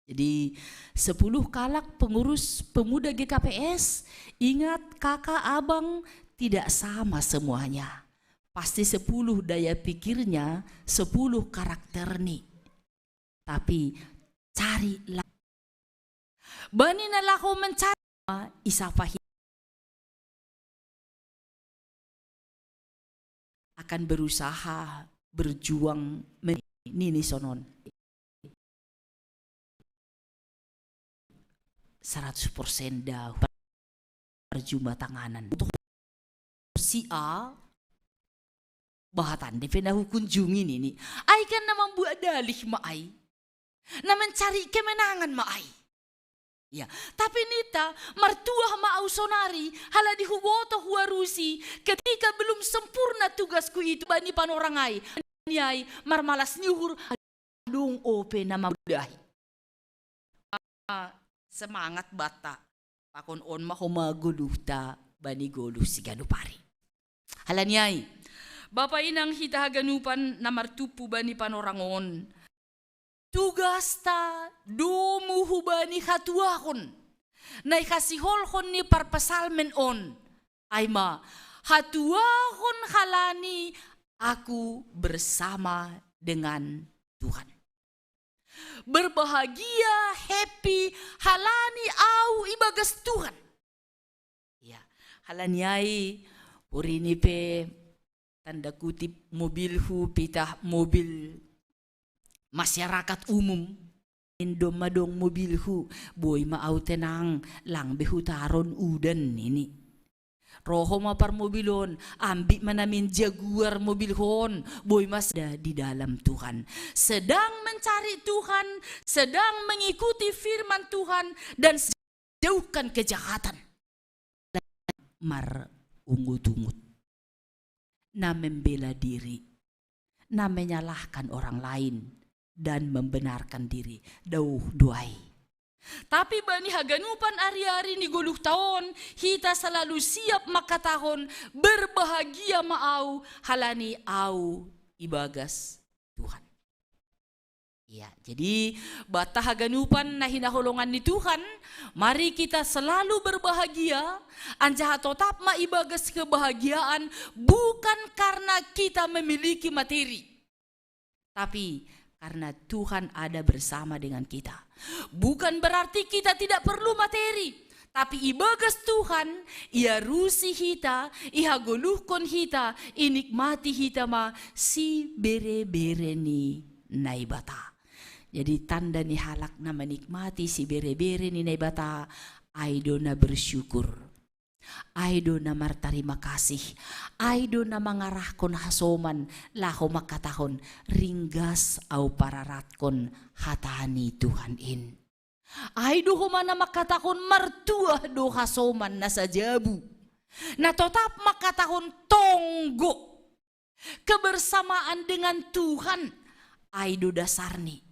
Jadi 10 kalak pengurus pemuda GKPS, ingat kakak abang tidak sama semuanya. Pasti 10 daya pikirnya, 10 karakter nih. Tapi carilah. Bani nalako mencari isafahi akan berusaha berjuang nini sonon 100% dah perjumlah tanganan untuk si A bahatan depenahu kunjungi ini ay kan na membuat dalih maay na mencari kemenangan maay ya tapi nita martuah maau sonari hala dihuboto huarusi ketika belum sempurna tugasku itu bani panorangai nyai marmalas nyuhur adung ope nama mudahi semangat bata pakon on mahoma guluhta bani goluh si ganupari hala nyai Bapak inang hita ganupan na martupu bani panorangon tugas ta domu hubani hatuahon na ikasiholhon ni parpasalmen on ay hatuahon halani aku bersama dengan Tuhan. Berbahagia, happy, halani au ibagas Tuhan. Ya, halani ai urini pe tanda kutip mobilhu pitah mobil masyarakat umum. Indom madong mobilhu boy maau tenang lang behu taron udan ini. Roho mapar mobilon, ambi manamin jaguar mobilhon, boy mas di dalam Tuhan. Sedang mencari Tuhan, sedang mengikuti firman Tuhan, dan jauhkan kejahatan. Mar ungut-ungut, na membela diri, na menyalahkan orang lain, dan membenarkan diri. Dauh duai. Tapi bani haganupan ari-ari ni guluh tahun, kita selalu siap makatahon berbahagia maau halani au ibagas Tuhan. Ya, jadi bata haganupan na hinaholongan ni Tuhan, mari kita selalu berbahagia, anjaha tetap maibagas kebahagiaan bukan karena kita memiliki materi, tapi karena Tuhan ada bersama dengan kita. Bukan berarti kita tidak perlu materi, tapi ibagas Tuhan, ia rusi kita, ia goluhkon kita, inikmati kita ma si bere-bere ni naibata. Jadi tanda ni halak na menikmati si bere-bere ni naibata, aido na bersyukur. Aido na martarima kasih, aido na mangarahkon hasoman, laho makatahon, ringgas au pararatkon hatani Tuhan in. Aido humana makatahon martuah do hasoman na sajabu, na tetap makatahon tonggo, kebersamaan dengan Tuhan, aido dasarni,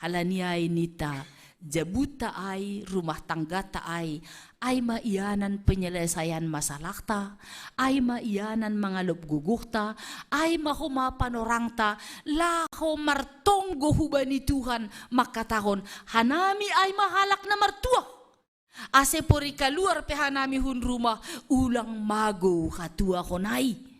halaniai nita, jabuta ai, rumah tangga ta ai maianan penyelesaian masalah ta, ai maianan mangalop gugukta, ai mahumapan orang ta, laho martonggo hubani Tuhan, maka tahon hanami ai mahalak na martua. Ase pori kaluar pe hanami hun rumah, ulang mago katua honai.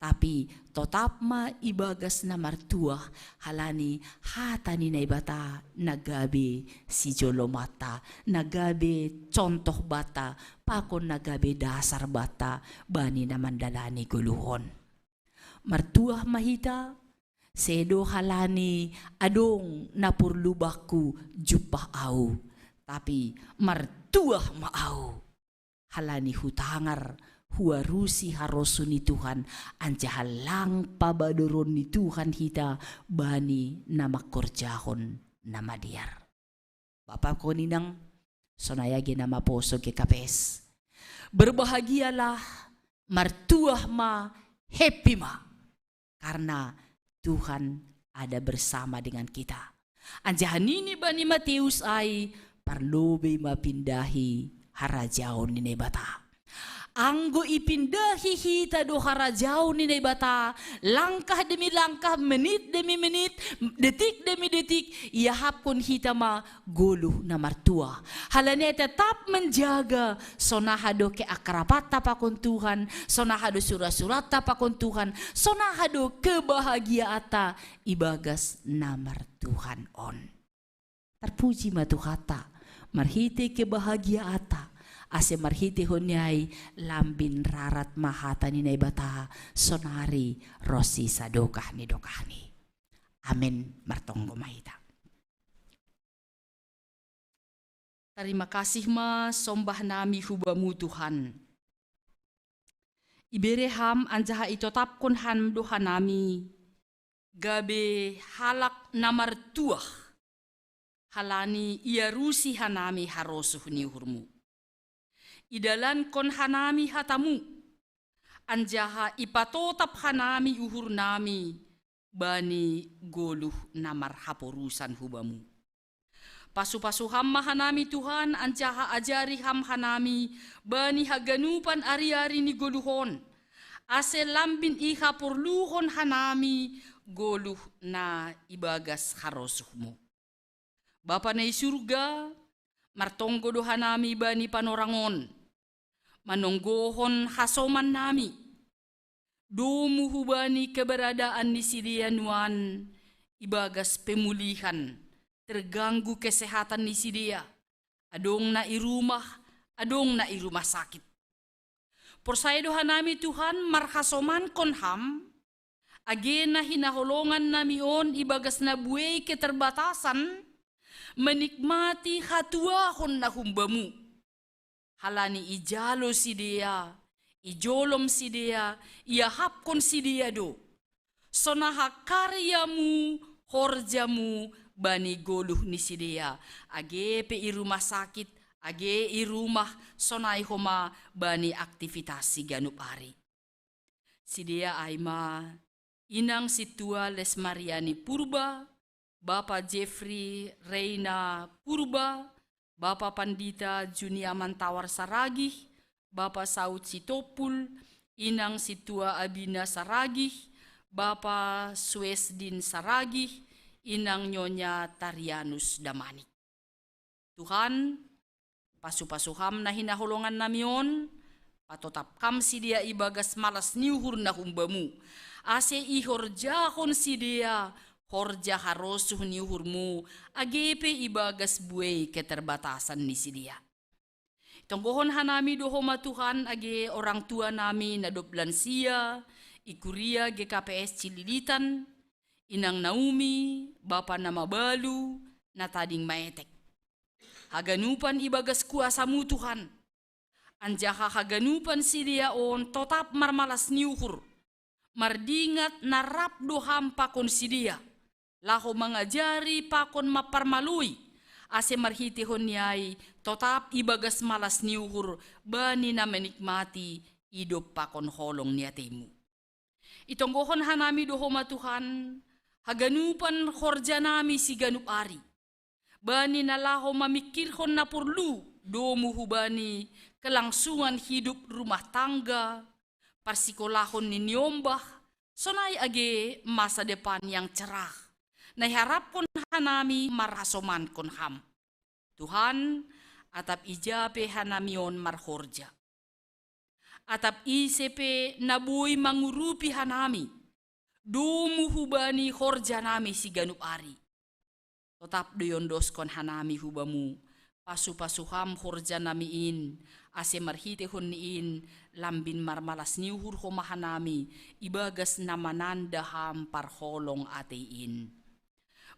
Tapi tetap ma ibagas na martua halani hatani na ibata nagabe si jolomata, nagabe contoh bata, pakon nagabe dasar bata, bani na mandalani guluhon. Martua mahita, sedo halani adong napurlubaku jupah au, tapi martua maau halani hutangar, huarusi harosu ni Tuhan, anjahalang pabadoron ni Tuhan hita, bani nama korjahon nama diar. Bapak ko ninang, sonayagi nama poso ke kapes. Berbahagialah, martuah ma, happy ma, karena Tuhan ada bersama dengan kita. Anjahanini bani Matius ay, parlobe mapindahi harajaon ni nebata. Anggo ipindahi hita do harajau ni bata, langkah demi langkah, menit demi menit, detik demi detik, ia hapun hita ma guluh na martua. Halanya tetap menjaga sonahado ke akrabat tapakon Tuhan, sonahado surat-surat tapakon Tuhan, sonahado kebahagiaan ibagas namar Tuhan on. Terpuji matuhata, marhite kebahagiaan ase marhiti honyai lambin rarat mahata ni naibata sonari rosi sadokah ni dokahni. Amin martonggo mahita. Terima kasih ma sombah nami hubamu Tuhan. Ibereham anjaha itotapkon han dohanami gabe halak namar tuah halani ia rusi hanami harosuh ni hurmu. Idalan kon hanami hatamu, anjaha ipatotap hanami uhur nami, bani goluh namar haporusan hubamu. Pasu-pasu hamma hanami Tuhan, anjaha ajari ham hanami, bani haganupan ari-ari ni goluhon. Ase lambin iha porluhon hanami, goluh na ibagas harosuhmu. Bapa na isurga, martonggo do hanami bani panorangon. Manonggohon hasoman nami, domu hubani keberadaan ni Silianuan, ibagas pemulihan, terganggu kesehatan ni si dia. Adong na irumah, adong na irumah sakit. Porsaya doha nami Tuhan marhasoman konham, age na hinaholongan namion ibagas na buhay keterbatasan, menikmati hatuahon na humbamu. Halani ijalo si dia, ijolom si dia, iahapkon si dia do. Sonaha karyamu, horjamu, bani goluh ni si dia. Age pe irumah sakit, age irumah sonai homa bani aktivitas si ganup ari. Si dia aima, inang si tua Les Mariani Purba, Bapak Jeffrey Reina Purba, Bapak Pandita Junia Mantawar Saragih, Bapak Saud Sitopul, Inang Situa Abina Saragih, Bapak Suesdin Saragih, Inang Nyonya Tarianus Damani. Tuhan, pasu-pasuham na hinaholongan namion, patotap kam si dia ibagas malas niuhur na humbamu. Ase ihorjahon si dia, horja harosuh niuhurmu, agepe ibagas buay keterbatasan ni si dia. Tonggohon hanami dohoma Tuhan age orang tua nami na doblansia, ikuria GKPS Cililitan, Inang Naomi, Bapa Namabalu, na tading maetek. Haganupan ibagas kuasamu Tuhan, anjaha haganupan si dia on totap marmalas niuhur, mardingat narap doham pakon si dia, laho mangajari pakon maparmalui, ase marhitihon niyay, totap ibagas malas niuhur, bani na menikmati, idop pakon holong niyatimu. Itonggohon hanami dohoma Tuhan, haganupan horja nami si ganup ari, bani na laho mamikirhon na perlu, domu hubani, kelangsungan hidup rumah tangga, parsikolahon ni nyombah, sonay age masa depan yang cerah. Naiharapkon hanami marhasoman kon ham. Tuhan, atap ijape hanamion marhorja. Atap isepe nabuy mangurupi hanami. Dumu hubani horja nami si ganup ari. Tetap doyondos kon hanami hubamu. Pasu-pasuham horja namiin. Ase marhitehon niin lambin marmalas niuhur homahanami. Ibagas namanandaham parholong atein.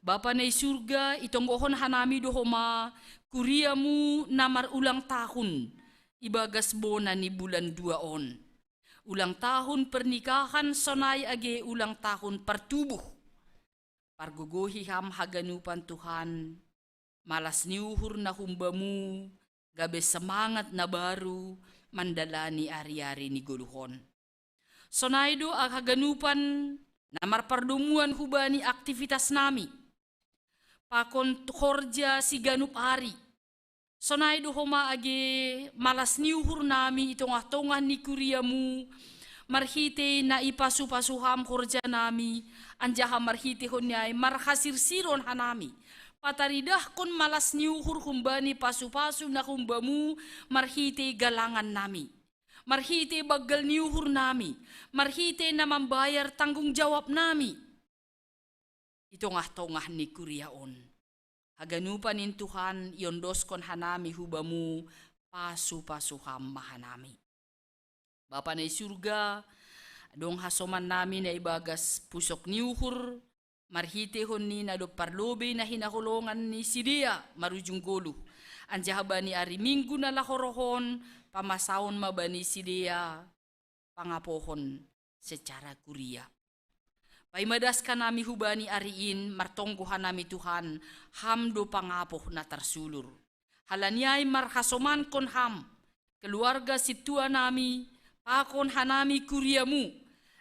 Bapa na surga, itonggohon hanami dohoma, kuriamu namar ulang tahun, ibagas bona ni bulan 2 on. Ulang tahun pernikahan sonay age ulang tahun pertubuh. Parguguhi ham haganupan Tuhan, malas niuhur na humbamu, gabe semangat na baru, mandalani ari-ari ni guluhon. Sonay do ag haganupan, namar pardumuan hubani aktivitas nami. Pakon horja si ganup ari. Sonay dohoma age malas niuhur nami itong-atongan ni kuriamu. Marhite na ipasu-pasuham horja nami. Anjaha marhite hon niyay marhasirsiron hanami. Pataridah kon malas niuhur humbani pasu-pasu na humbamu. Marhite galangan nami. Marhite bagal niuhur nami. Marhite na membayar tanggung jawab nami. Itongah-tongah ni kuriaon. Haganupan in Tuhan, yondos kon hanami hubamu, pasu-pasuham mahanami. Bapa na surga, dong hasoman nami na ibagas pusok niuhur, marhitehon ni na do parlobe na hinaholongan ni sidia, marujung golu. Anjahaba ni ari minggu na lahorohon, pamasaon mabani sidia, pangapohon secara kuria. Paimadaskan nami hubani ariin, martonggohan nami Tuhan, hamdo pangapoh na tersulur. Halanyay marhasoman kon ham, keluarga situa nami, pakon hanami kuriamu,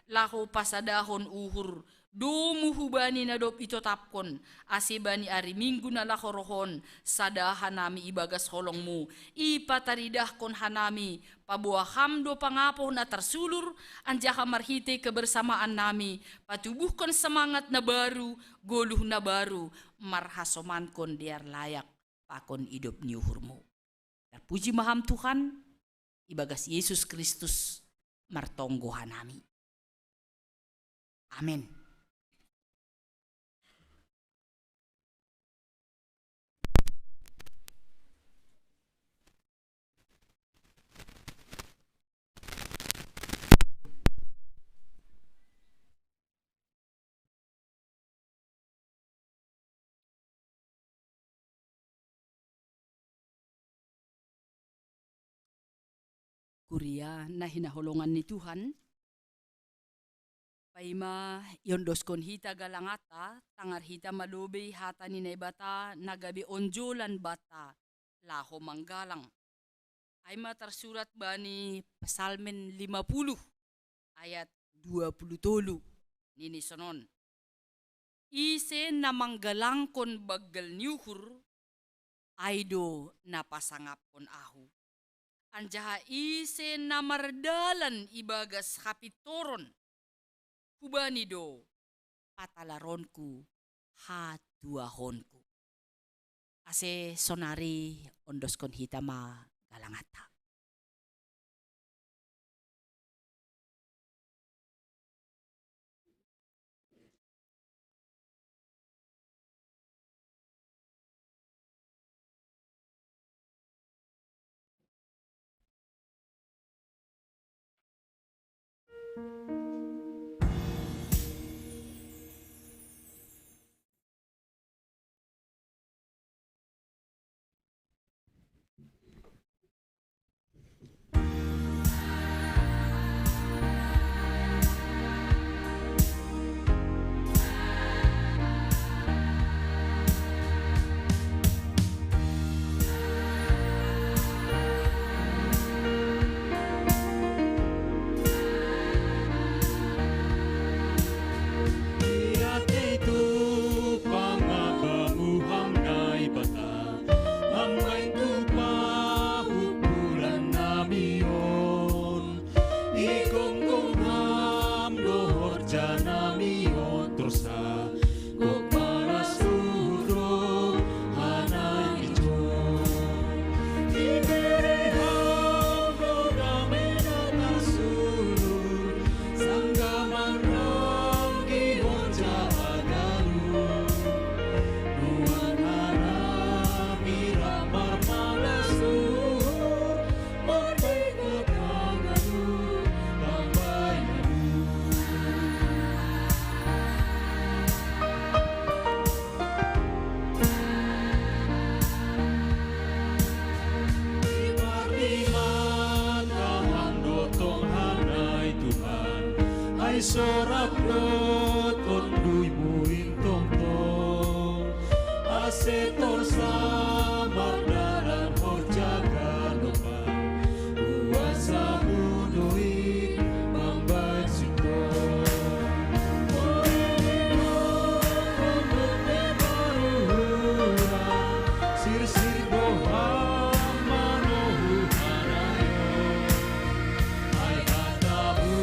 laho pasadahon uhur, domu hubani na dop itotapkon, asibani ari minggu na lahorohon, sadahan nami ibagas holongmu, ipataridah kon hanami, pabuah hamdo pangapoh na tersulur, anjaha marhite kebersamaan nami, patubuhkan semangat na baru, goluh na baru, marhasoman kon diar layak, pakon hidup niuhurmu. Terpuji maham Tuhan, ibagas Yesus Kristus, martonggohan nami. Amin. Kuria na hinahulungan ni Tuhan. Paima yondoskon hita galangata, tangar hita malubi hata ni bata, nagabi onjulan bata, laho manggalang. Paima tersurat bani Psalmen 50, ayat 20 nini sonon. Ise na manggalang kon baggal niuhur, aydo na pasangap kon ahu. Anjaha ise na mardalan ibagas kapitoron, hubanido patalaronku hatuahonku. Ase sonari ondoskon hitama galangata. Sorapot onduy muing tongtong asetor samar dalam horjaga lupa kuasa budoi mambai sintong sir-sir boham manohu harayo ai katabu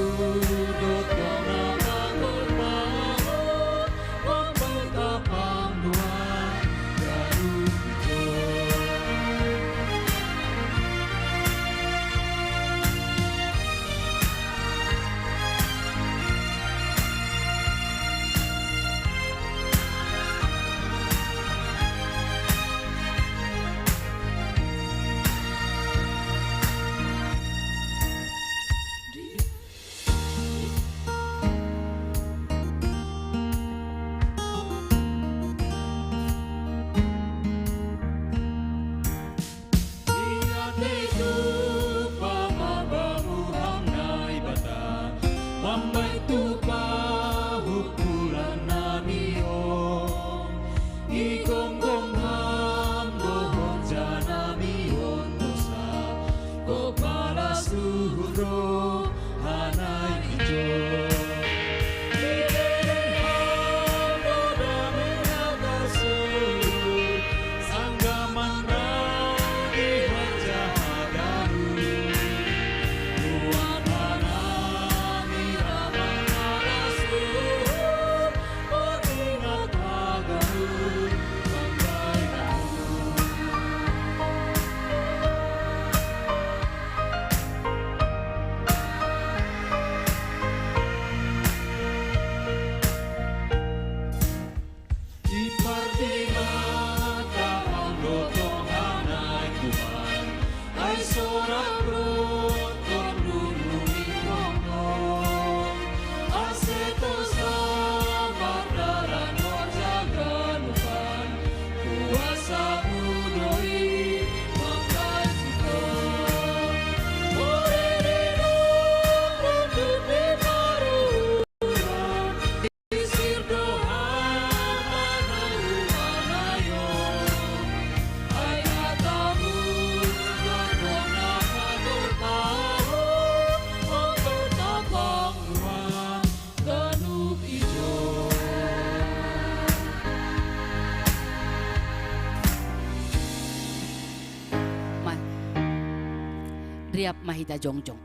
Riap mahita jongjong.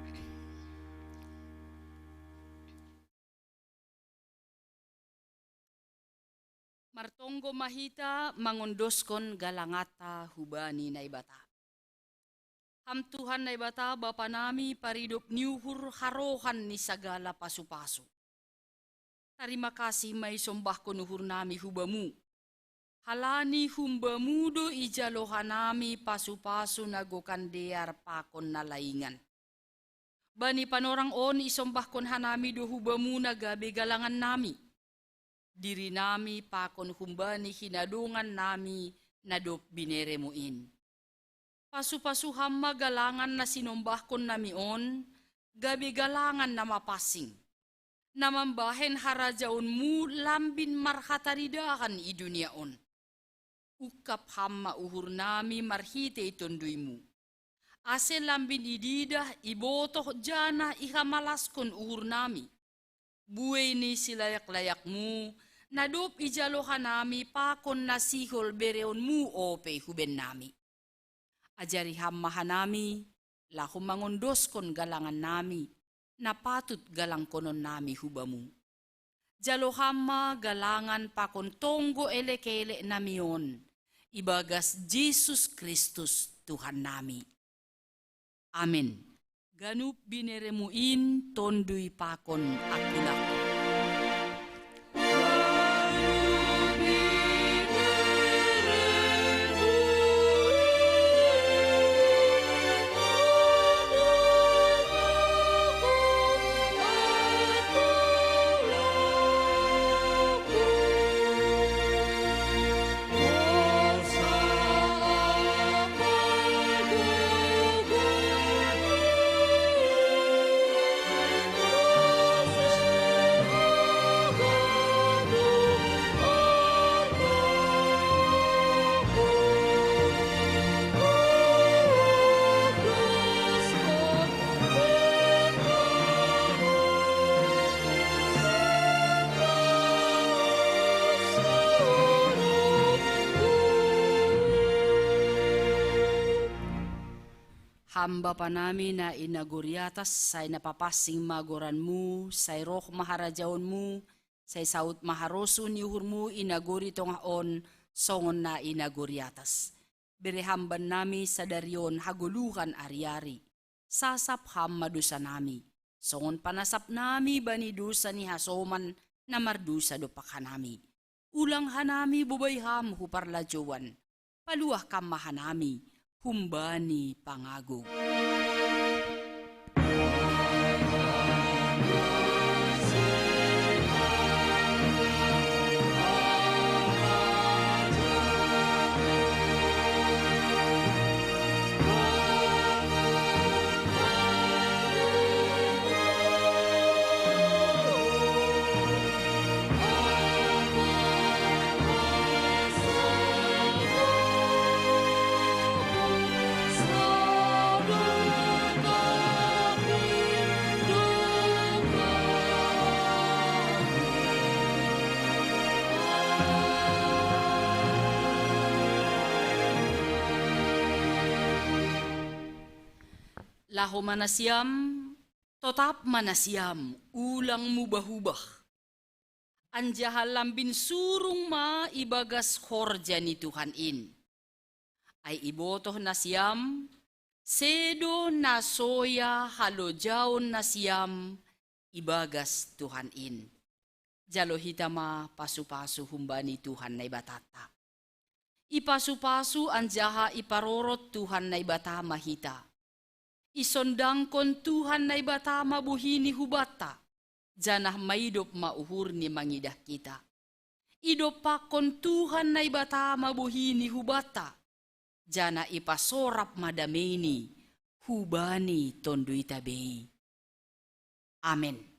Martonggo mahita mangondoskon galangata hubani na ibata. Ham Tuhan na ibata Bapa nami paridop niuhur harohan ni sagala pasu-pasu. Terima kasih may sombah ko nuhur nami hubamu. Halani humbamu do ijalohan nami pasu-pasu nagokandear pakon na laingan. Bani panorang on isombah kon hanami do hubamu nagabe galangan nami. Diri nami pakon humbani hinadungan nami nadop bineremuin. Pasu-pasu hamma galangan na sinombah kon nami on, gabi galangan na mapasing. Namambahen harajaon mu lambin marhataridahan i dunia on. Ukap hamma uhur nami marhite itonduimu. Ase lambin ididah ibotoh jana ihamalaskon uhur nami. Buwe ni silayak-layakmu, nadop ijalohan nami pakon nasihol bereon mu ope huben nami. Ajari hamma hanami, lahu mangondoskon galangan nami, na patut galang konon nami hubamu. Jalo hamma galangan pakon tonggo elekele namion, ibagas Jesus Kristus Tuhan nami. Amin. Ganup bineremuin tondui pakon akulako. Hamba pa namin na inaguriatas say napapasing magoranmu, say roh maharajaonmu, say saut maharosun yuhurmu inaguri tongaon songon na inaguriatas. Berehamban nami sa daryon haguluhan ariari, sasap ham madusa nami. Songon panasap nami bani dusa ni hasoman na mardusa dopak hanami. Ulang hanami bubayham huparlajuan, paluah kam mahanami. Humbani pangago. Laho manasiam, totap manasiam, ulang mubah-ubah. Anjahal lambin surung ma ibagas horja ni Tuhan in. Ay ibotoh nasiam, sedo nasoya halojaon nasiam, ibagas Tuhan in. Jalo hitama pasu-pasu humbani Tuhan na ibatata. Ipasu-pasu anjaha iparorot Tuhan na ibata mahita. Isondang kon Tuhan na ibata mabuhini hubata, janah maidop mauhur ni mangidah kita. Idopak kon Tuhan na ibata mabuhini hubata, jana ipasorap madameni, hubani tondui tabei. Amen.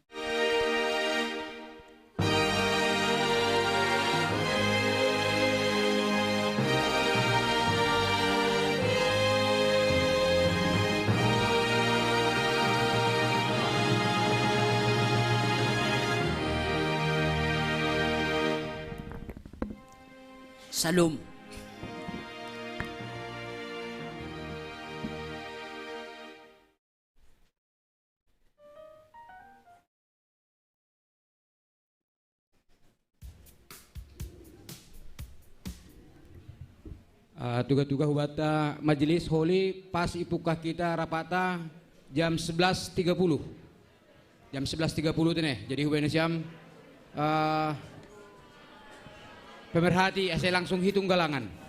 Shalom. Tugas-tugas hubata majelis holy pas ipukah kita rapata jam 11.30. Jam 11.30 tu nih. Jadi hubungan siam pemerhati saya langsung hitung galangan.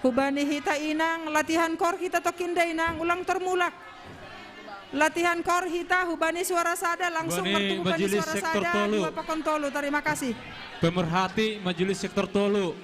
Hubani hita inang latihan kor kita tokinda inang ulang termulak. Latihan kor hita hubani suara sada langsung Hubani bertemu Majelis suara Sektor sada Tolu. dua pakon tolu. Terima kasih. Pemerhati Majelis Sektor Tolu.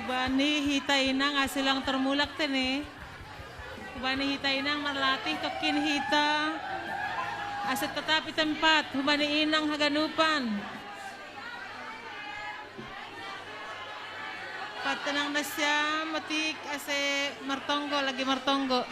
Kubani hita inang asilang termulak tene. Kubani hita inang marlatih tokin hita. Aset tetapi tempat hubani inang haganupan. Patenang na siya matik ase martonggo lagi martonggo.